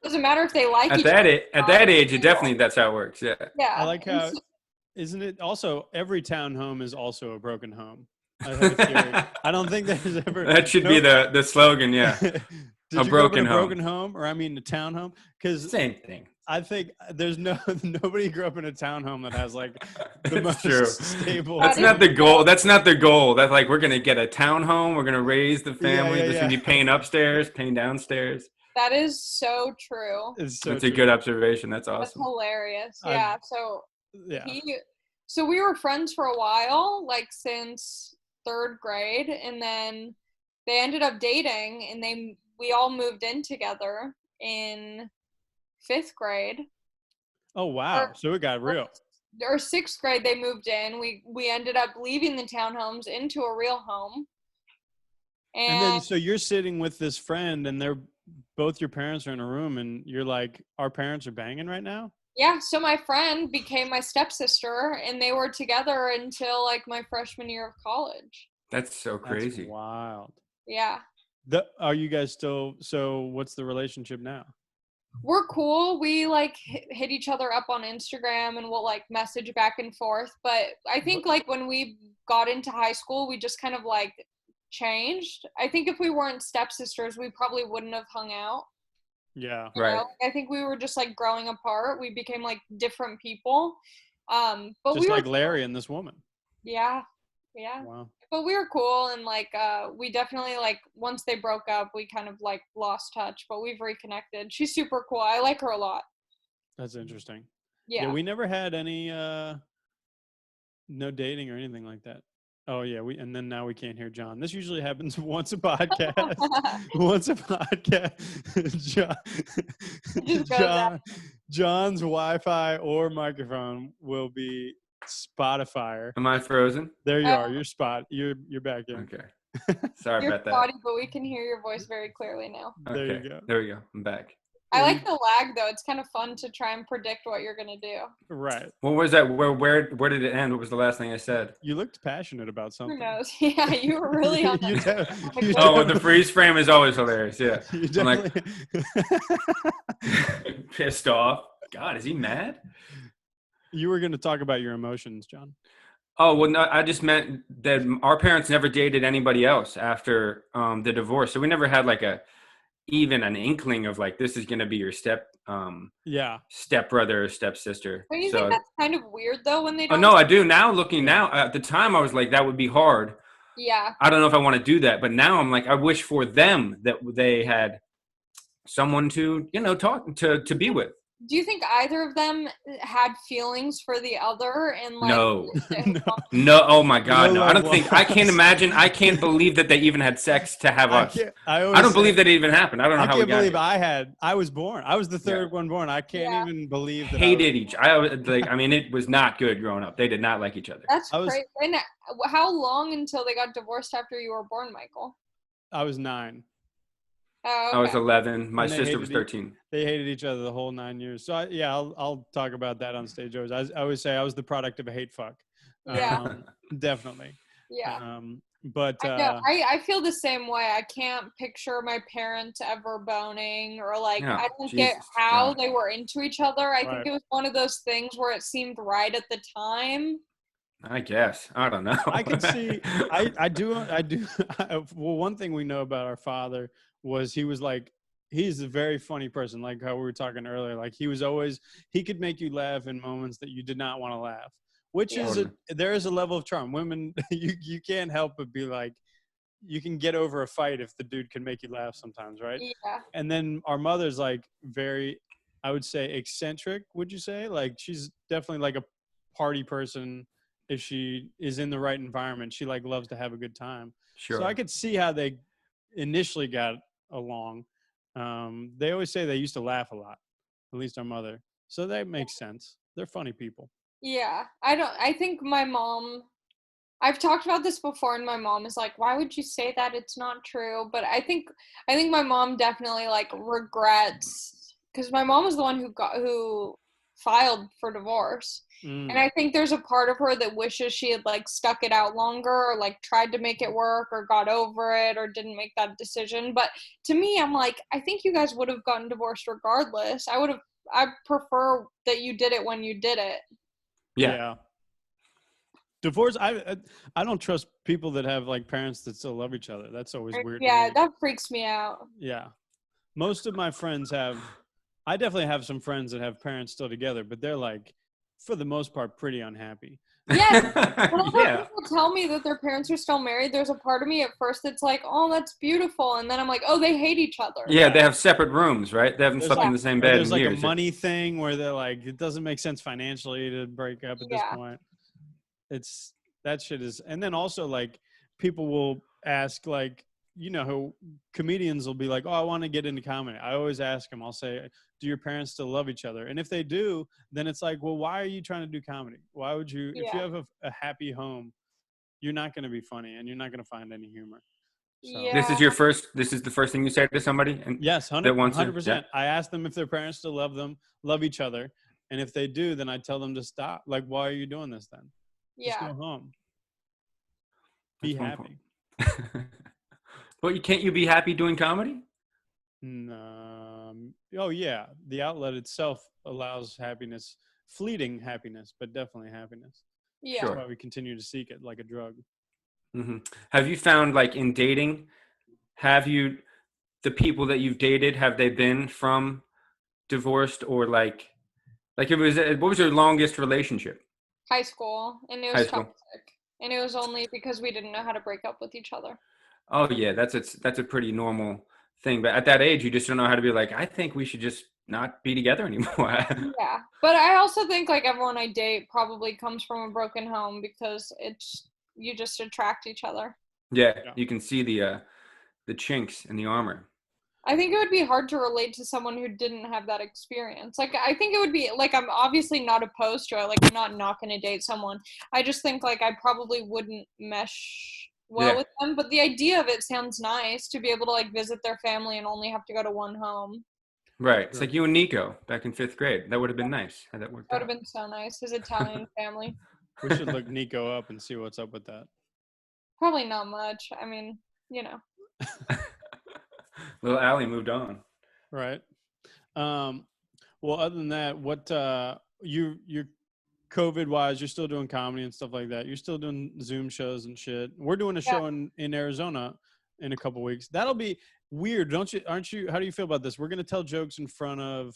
Doesn't matter if they like each other. At that age, it definitely, that's how it works, yeah. Yeah. I like how, isn't it also, every townhome is also a broken home. I have a theory. I don't think there's ever. That should be the slogan, yeah. A broken home, or I mean a townhome? Because same thing. I think there's nobody grew up in a townhome that has like the most stable. That's not the goal. That's not the goal. That's like, we're gonna get a townhome. We're gonna raise the family. There's gonna be paying upstairs, paying downstairs. That is so true. That's a good observation. That's awesome. That's hilarious. Yeah. So we were friends for a while, like since 3rd grade, and then they ended up dating, and we all moved in together in 5th grade. Oh wow! So it got real. Or 6th grade, they moved in. We ended up leaving the townhomes into a real home. And then so you're sitting with this friend, and both your parents are in a room, and you're like, our parents are banging right now? Yeah, so my friend became my stepsister, and they were together until like my freshman year of college. That's so crazy. That's wild. Yeah. Are you guys still, so what's the relationship now? We're cool. We like hit each other up on Instagram, and we'll like message back and forth. But I think like when we got into high school, we just kind of like changed. I think if we weren't stepsisters, we probably wouldn't have hung out. Yeah. You know? I think we were just like growing apart. We became like different people. But just like Larry and this woman. Yeah. Yeah. Wow. But we were cool, and like we definitely like once they broke up, we kind of like lost touch, but we've reconnected. She's super cool. I like her a lot. That's interesting. Yeah. We never had any no dating or anything like that. Oh yeah, and then now we can't hear John. This usually happens once a podcast. John's Wi-Fi or microphone will be Spotify. Am I frozen? There you are. You're back in. Okay. Sorry about that. Spotty, but we can hear your voice very clearly now. There you go. There we go. I'm back. I like the lag though. It's kind of fun to try and predict what you're gonna do. Right. What was that? Where did it end? What was the last thing I said? You looked passionate about something. Who knows? Yeah, you were really on that. The freeze frame is always hilarious. Yeah. I'm like pissed off. God, is he mad? You were going to talk about your emotions, John. Oh, well, no, I just meant that our parents never dated anybody else after the divorce. So we never had like even an inkling of like, this is going to be your stepbrother or stepsister. Don't you think that's kind of weird though when they don't? Oh, no, I do. Now at the time I was like, that would be hard. Yeah. I don't know if I want to do that. But now I'm like, I wish for them that they had someone to, talk to be with. Do you think either of them had feelings for the other? And like, No. No. No, oh my God, No no. I don't love think, I can't lost. imagine, I can't believe that they even had sex to have us. I I don't believe that it even happened. I don't know I how we can't got believe here. I was born. I was the third one born. I can't Yeah. even believe that Hated each. I mean, it was not good growing up. They did not like each other. that's I was- crazy. And how long until they got divorced after you were born, Michael? I was 9. Oh, okay. I was 11. My And they sister was hated 13. They hated each other the whole 9 years. So I'll talk about that on stage. I always say I was the product of a hate fuck. Yeah. Definitely. Yeah. But I know. I feel the same way. I can't picture my parents ever boning, or like, No, I don't get Jesus how God. they were into each other. I think Right. it was one of those things where it seemed right at the time. I guess. I don't know. I could see. I do. Well, one thing we know about our father was he's a very funny person. Like how we were talking earlier. Like he could make you laugh in moments that you did not want to laugh. Which Yeah. is there is a level of charm. Women, you can't help but be like, you can get over a fight if the dude can make you laugh sometimes, right? Yeah. And then our mother's like very, I would say, eccentric. Would you say? Like she's definitely like a party person. If she is in the right environment, she like loves to have a good time. Sure. So I could see how they initially got along. They always say they used to laugh a lot, at least our mother. So that makes sense. They're funny people. Yeah. I think my mom, I've talked about this before, and my mom is like, why would you say that? It's not true. But I think my mom definitely like regrets, because my mom was the one who filed for divorce. And I think there's a part of her that wishes she had like stuck it out longer, or like tried to make it work, or got over it, or didn't make that decision. But to me, I'm like, I think you guys would have gotten divorced regardless. I prefer that you did it when you did it. Yeah. Divorce. I don't trust people that have like parents that still love each other. That's always weird. to Yeah, me. that freaks me out. Yeah. Most of my friends have. I definitely have some friends that have parents still together, but they're like, for the most part, pretty unhappy. Yeah. Whenever Yeah. people tell me that their parents are still married, there's a part of me at first that's like, oh, that's beautiful. And then I'm like, oh, they hate each other. Yeah, they have separate rooms, right? They haven't There's slept like- in the same Or bed there's in like years. a money thing where they're like, it doesn't make sense financially to break up at this Yeah. point. That shit is, and then also like people will ask like, how comedians will be like, oh, I want to get into comedy. I always ask them, I'll say, do your parents still love each other? And if they do, then it's like, well, why are you trying to do comedy? Why would you, if you Yeah. have a happy home, you're not going to be funny and you're not going to find any humor. So, Yeah. This is the first thing you say to somebody? And yes, that wants to- 100%. I ask them if their parents still love each other. And if they do, then I tell them to stop. Like, why are you doing this then? Just Yeah. go home. Be That's happy. But can't you be happy doing comedy? Oh yeah, the outlet itself allows happiness, fleeting happiness, but definitely happiness. Yeah. Sure. That's why we continue to seek it like a drug. Mm-hmm. Have you found, like, in dating, the people that you've dated, have they been from divorced, or like what was your longest relationship? High school. And it High was school. toxic. And it was only because we didn't know how to break up with each other. Oh yeah, that's a pretty normal thing. But at that age, you just don't know how to be like, I think we should just not be together anymore. Yeah. But I also think like everyone I date probably comes from a broken home, because you just attract each other. Yeah, Yeah. you can see the chinks in the armor. I think it would be hard to relate to someone who didn't have that experience. Like, I think it would be, like, I'm obviously not opposed to it. Like, I'm not going to date someone. I just think, like, I probably wouldn't mesh well with them. But the idea of it sounds nice, to be able to, like, visit their family and only have to go to one home. Right. It's like you and Nico back in 5th grade. That would have been nice had that worked That would out. have been so nice. His Italian family. We should look Nico up and see what's up with that. Probably not much. I mean, you know. Little Ali moved on. Right. Well, other than that, what you're COVID wise, you're still doing comedy and stuff like that. You're still doing Zoom shows and shit. We're doing a show in Arizona in a couple weeks. That'll be weird, aren't you? How do you feel about this? We're going to tell jokes in front of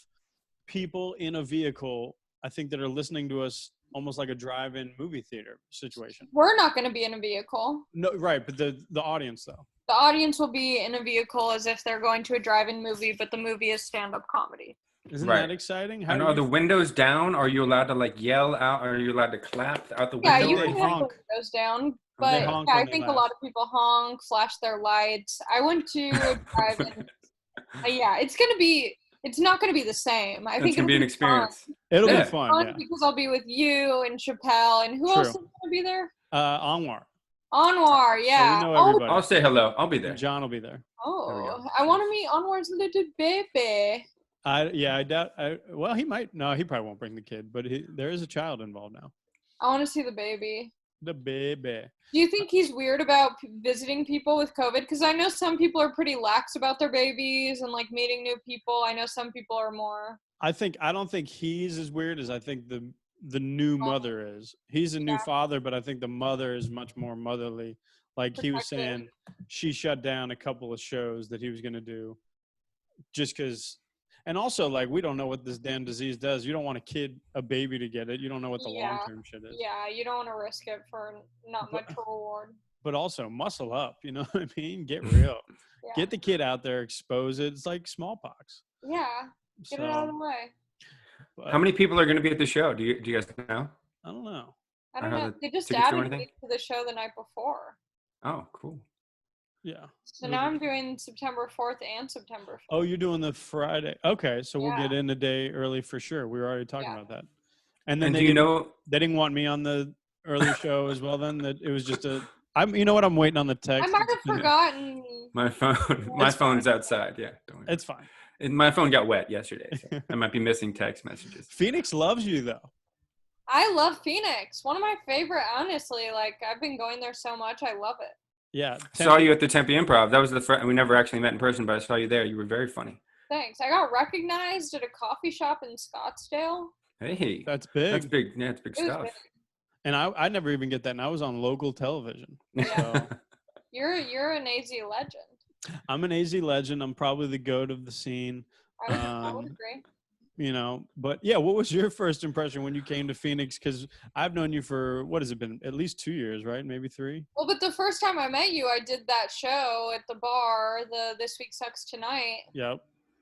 people in a vehicle, I think, that are listening to us almost like a drive-in movie theater situation. We're not going to be in a vehicle. No, right, but the audience though. The audience will be in a vehicle as if they're going to a drive-in movie, but the movie is stand-up comedy. Isn't Right. that exciting? And are the windows down? Are you allowed to like yell out? Are you allowed to clap out the Yeah, window? you They can have the honk. windows down, They but honk yeah, when I they think a laugh. lot of people honk, flash their lights. I went to a drive-in. Yeah, it's not gonna be the same. I It's think gonna it'll be an fun. experience. It'll Yeah. be fun, yeah. Because I'll be with you and Chappelle and who else is True. gonna be there? Anwar. Anwar, yeah. know everybody. I'll say hello. I'll be there. And John will be there. There we Oh, go. I want to meet Anwar's little baby. I doubt. Well, he might. No, he probably won't bring the kid, but there is a child involved now. I want to see the baby. The baby. Do you think he's weird about visiting people with COVID? Because I know some people are pretty lax about their babies and like meeting new people. I know some people are more. I don't think he's as weird as I think the new mother is. He's a new father, but I think the mother is much more motherly. Like he was saying, she shut down a couple of shows that he was going to do just because. And also, like, we don't know what this damn disease does. You don't want a baby to get it. You don't know what the long-term shit is. Yeah, you don't want to risk it for not much reward. But also, muscle up. You know what I mean? Get real. Yeah. Get the kid out there, expose it. It's like smallpox. Yeah, get it out of the way. How many people are going to be at the show? Do you guys know? I don't know. I don't know. They just tickets go or added me anything? to the show the night before. Oh, cool. Yeah. So now I'm doing September 4th and September 5th. Oh, you're doing the Friday. Okay, so we'll get Yeah. in a day early for sure. We were already talking about that. And then And they do you know? they didn't want me on the early show as well. Then that it was just you know what? I'm waiting on the text. I might have forgotten. My phone's outside. Yeah, don't worry. It's fine. My phone got wet yesterday. So I might be missing text messages. Phoenix loves you though. I love Phoenix. One of my favorite, honestly. Like, I've been going there so much. I love it. Yeah. Saw you at the Tempe Improv. That was we never actually met in person, but I saw you there. You were very funny. Thanks. I got recognized at a coffee shop in Scottsdale. Hey, That's big. That's big. Yeah, it's big It was stuff. big. And I never even get that. And I was on local television. So You're an AZ legend. I'm an AZ legend. I'm probably the goat of the scene. I would agree. You know, but yeah, what was your first impression when you came to Phoenix? Because I've known you for, what has it been? At least 2 years, right? Maybe 3? Well, but the first time I met you, I did that show at the bar, the This Week Sucks Tonight. Yep.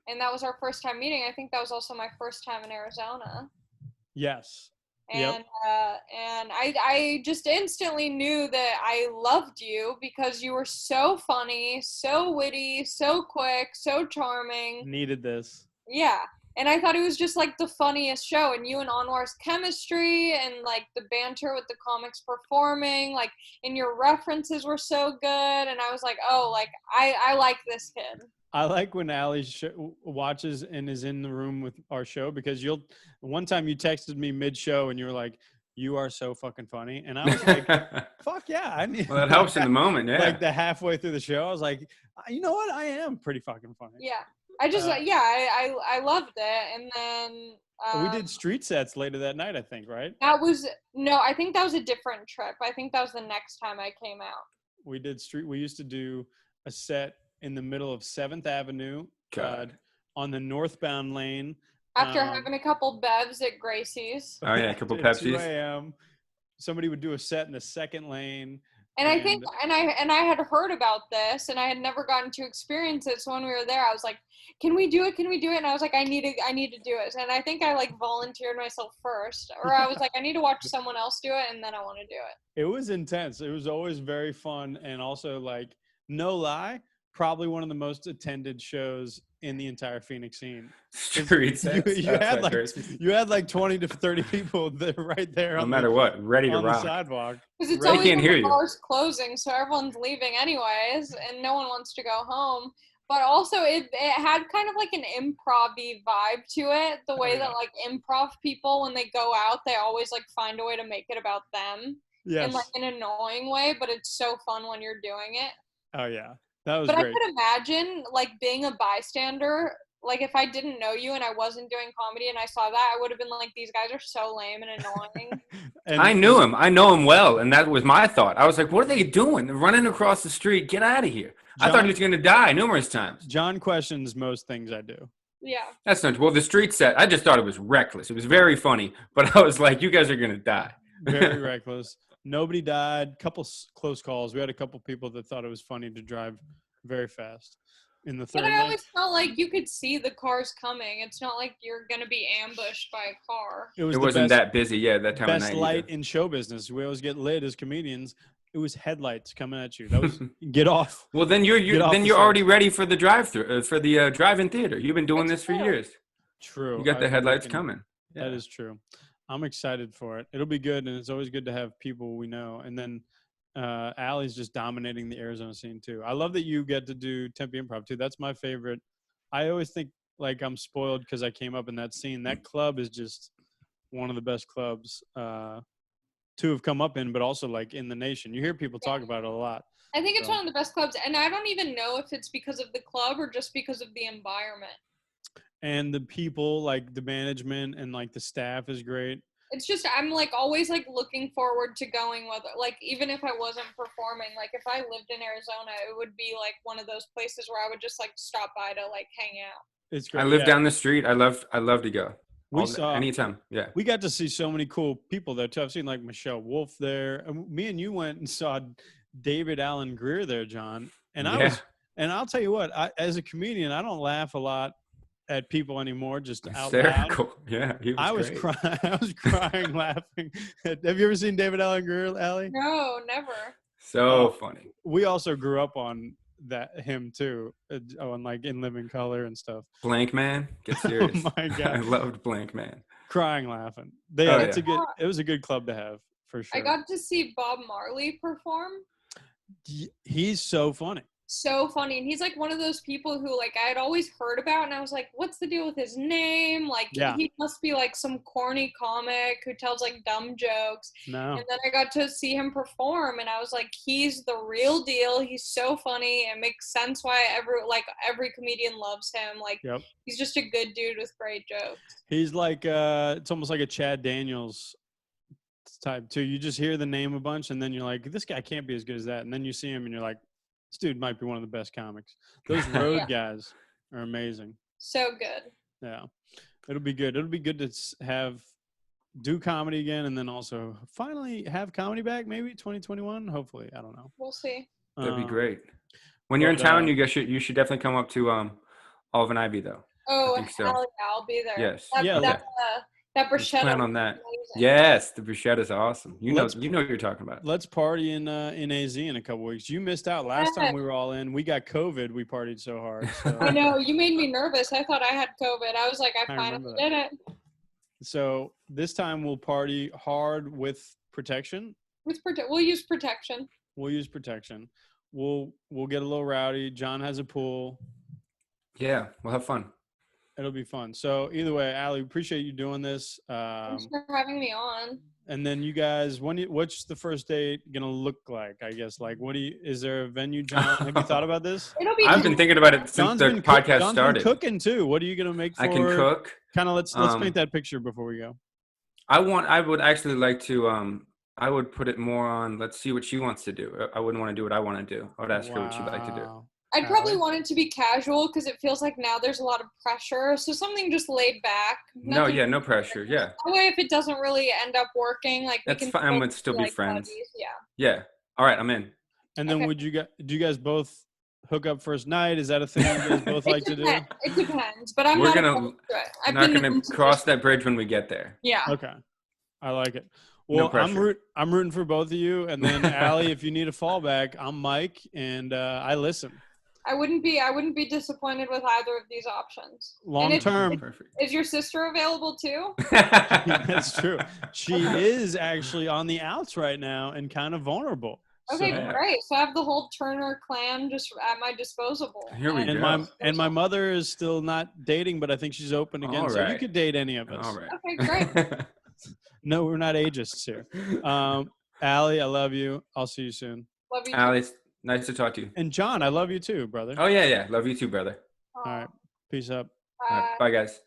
And that was our first time meeting. I think that was also my first time in Arizona. Yes. And and I just instantly knew that I loved you because you were so funny, so witty, so quick, so charming. Needed this. Yeah. And I thought it was just like the funniest show, and you and Anwar's chemistry and like the banter with the comics performing, like, and your references were so good. And I was like, oh, like I like this kid. I like when Ali watches and is in the room with our show, because one time you texted me mid-show and you were like, you are so fucking funny. And I was like, fuck yeah. Well, that helps in the moment, yeah. Like the halfway through the show, I was like, you know what? I am pretty fucking funny. Yeah. I just, I loved it. And then we did street sets later that night, I think, right? I think that was a different trip. I think that was the next time I came out. We used to do a set in the middle of 7th Avenue on the northbound lane. After having a couple bevs at Gracie's. Oh, yeah, a couple Pepsis. 2 a.m. Somebody would do a set in the second lane. And I think, and I had heard about this, and I had never gotten to experience it. So when we were there, I was like, "Can we do it? Can we do it?" And I was like, "I need to do it." And I think I like volunteered myself first, or I was like, "I need to watch someone else do it, and then I want to do it." It was intense. It was always very fun, and also, like, no lie, probably one of the most attended shows in the entire Phoenix scene. Street sets. You had like 20 to 30 people right there. No matter what, ready to rock. On the sidewalk. Because it's always when the bar's closing, so everyone's leaving anyways, and no one wants to go home. But also, it had kind of like an improv-y vibe to it. The way that like improv people, when they go out, they always like find a way to make it about them. Yes. In like an annoying way, but it's so fun when you're doing it. Oh yeah. That was great. I could imagine like being a bystander. Like if I didn't know you and I wasn't doing comedy and I saw that, I would have been like, these guys are so lame and annoying. I knew him. I know him well. And that was my thought. I was like, what are they doing? They're running across the street. Get out of here. I thought he was going to die numerous times. John questions most things I do. Yeah. That's not, well, the street set, I just thought it was reckless. It was very funny, but I was like, you guys are going to die. Very reckless. Nobody died. Couple close calls. We had a couple people that thought it was funny to drive very fast. in the third But I night. always felt like you could see the cars coming. It's not like you're gonna be ambushed by a car. It was It the wasn't best, that busy, that time of best night light either. in show business. We always get lit as comedians. It was headlights coming at you. That was get off. Well, then Get off the you're already stage. ready for the drive-through for the drive-in theater. You've been doing That's this for true. years. True. You got the I've been headlights looking. coming. That is true. I'm excited for it. It'll be good, and it's always good to have people we know. And then Ali's just dominating the Arizona scene too. I love that you get to do Tempe Improv too. That's my favorite. I always think like I'm spoiled because I came up in that scene. That club is just one of the best clubs to have come up in, but also like in the nation. You hear people talk about it a lot. I think it's So- one of the best clubs, and I don't even know if it's because of the club or just because of the environment. And the people, like the management and like the staff is great. It's just I'm like always like looking forward to going, whether like even if I wasn't performing, like if I lived in Arizona, it would be like one of those places where I would just like stop by to like hang out. It's great. I live Yeah. down the street. I love to go. Anytime. Yeah. We got to see so many cool people there too. I've seen like Michelle Wolf there. And me and you went and saw David Allen Greer there, John. And I'll tell you what, as a comedian, I don't laugh a lot at people anymore, just out loud. Hysterical. Yeah, I was great. crying. I was crying laughing. Have you ever seen David Allen Greer, Ali? No, never. So funny. We also grew up on him too, on like In Living Color and stuff. Blank Man. Get serious. Oh my God. I loved Blank Man. Crying, laughing. It was a good club to have for sure. I got to see Bob Marley perform. He's so funny. So funny, and he's like one of those people who like I had always heard about, and I was like, what's the deal with his name? Like he must be like some corny comic who tells like dumb jokes. No. And then I got to see him perform, and I was like, he's the real deal. He's so funny. It makes sense why every comedian loves him. Like he's just a good dude with great jokes. He's like it's almost like a Chad Daniels type too. You just hear the name a bunch, and then you're like, this guy can't be as good as that. And then you see him, and you're like, this dude might be one of the best comics. Those road guys are amazing. So good. Yeah. It'll be good. It'll be good to do comedy again, and then also finally have comedy back, maybe 2021. Hopefully. I don't know. We'll see. That'd be great. When you're in town, you should definitely come up to Olive and Ivy, though. Oh, I think so. hell yeah, I'll be there. Yes. That bruschetta. Plan on that. Amazing. Yes, the bruschetta is awesome. You know what you're talking about. Let's party in AZ in a couple weeks. You missed out last time we were all in. We got COVID. We partied so hard. So. I know. You made me nervous. I thought I had COVID. I was like, I finally did it. So this time we'll party hard with protection. We'll use protection. We'll use protection. We'll get a little rowdy. John has a pool. Yeah, we'll have fun. It'll be fun. So either way, Ali, appreciate you doing this. Thanks for having me on. And then you guys, what's the first date gonna look like? I guess like, is there a venue, John? Have you thought about this? I've been thinking about it since the podcast started. Been cooking too. What are you gonna make? I can cook. Kind of let's paint that picture before we go. I would actually like to. I would put it more on. Let's see what she wants to do. I wouldn't want to do what I want to do. I would ask her what she'd like to do. I'd probably want it to be casual because it feels like now there's a lot of pressure. So something just laid back. No pressure. Yeah. That way, if it doesn't really end up working, like that's fine. I would still be friends. Buddies. Yeah. Yeah. All right, I'm in. And then do you guys both hook up first night? Is that a thing you guys both like to do? It depends, but I'm not gonna cross that bridge when we get there. Yeah. Okay. I like it. Well, I'm rooting for both of you, and then Ali, if you need a fallback, I'm Mike, and I listen. I wouldn't be disappointed with either of these options. Long term. Is your sister available too? That's true. She is actually on the outs right now and kind of vulnerable. Okay, great. So I have the whole Turner clan just at my disposal. Here we go. And my mother is still not dating, but I think she's open again. All so right. You could date any of us. All right. Okay, great. No, we're not ageists here. Ali, I love you. I'll see you soon. Love you. Ali, nice to talk to you. And John, I love you too, brother. Oh yeah. Love you too, brother. All right. Peace up. Bye. Bye, guys.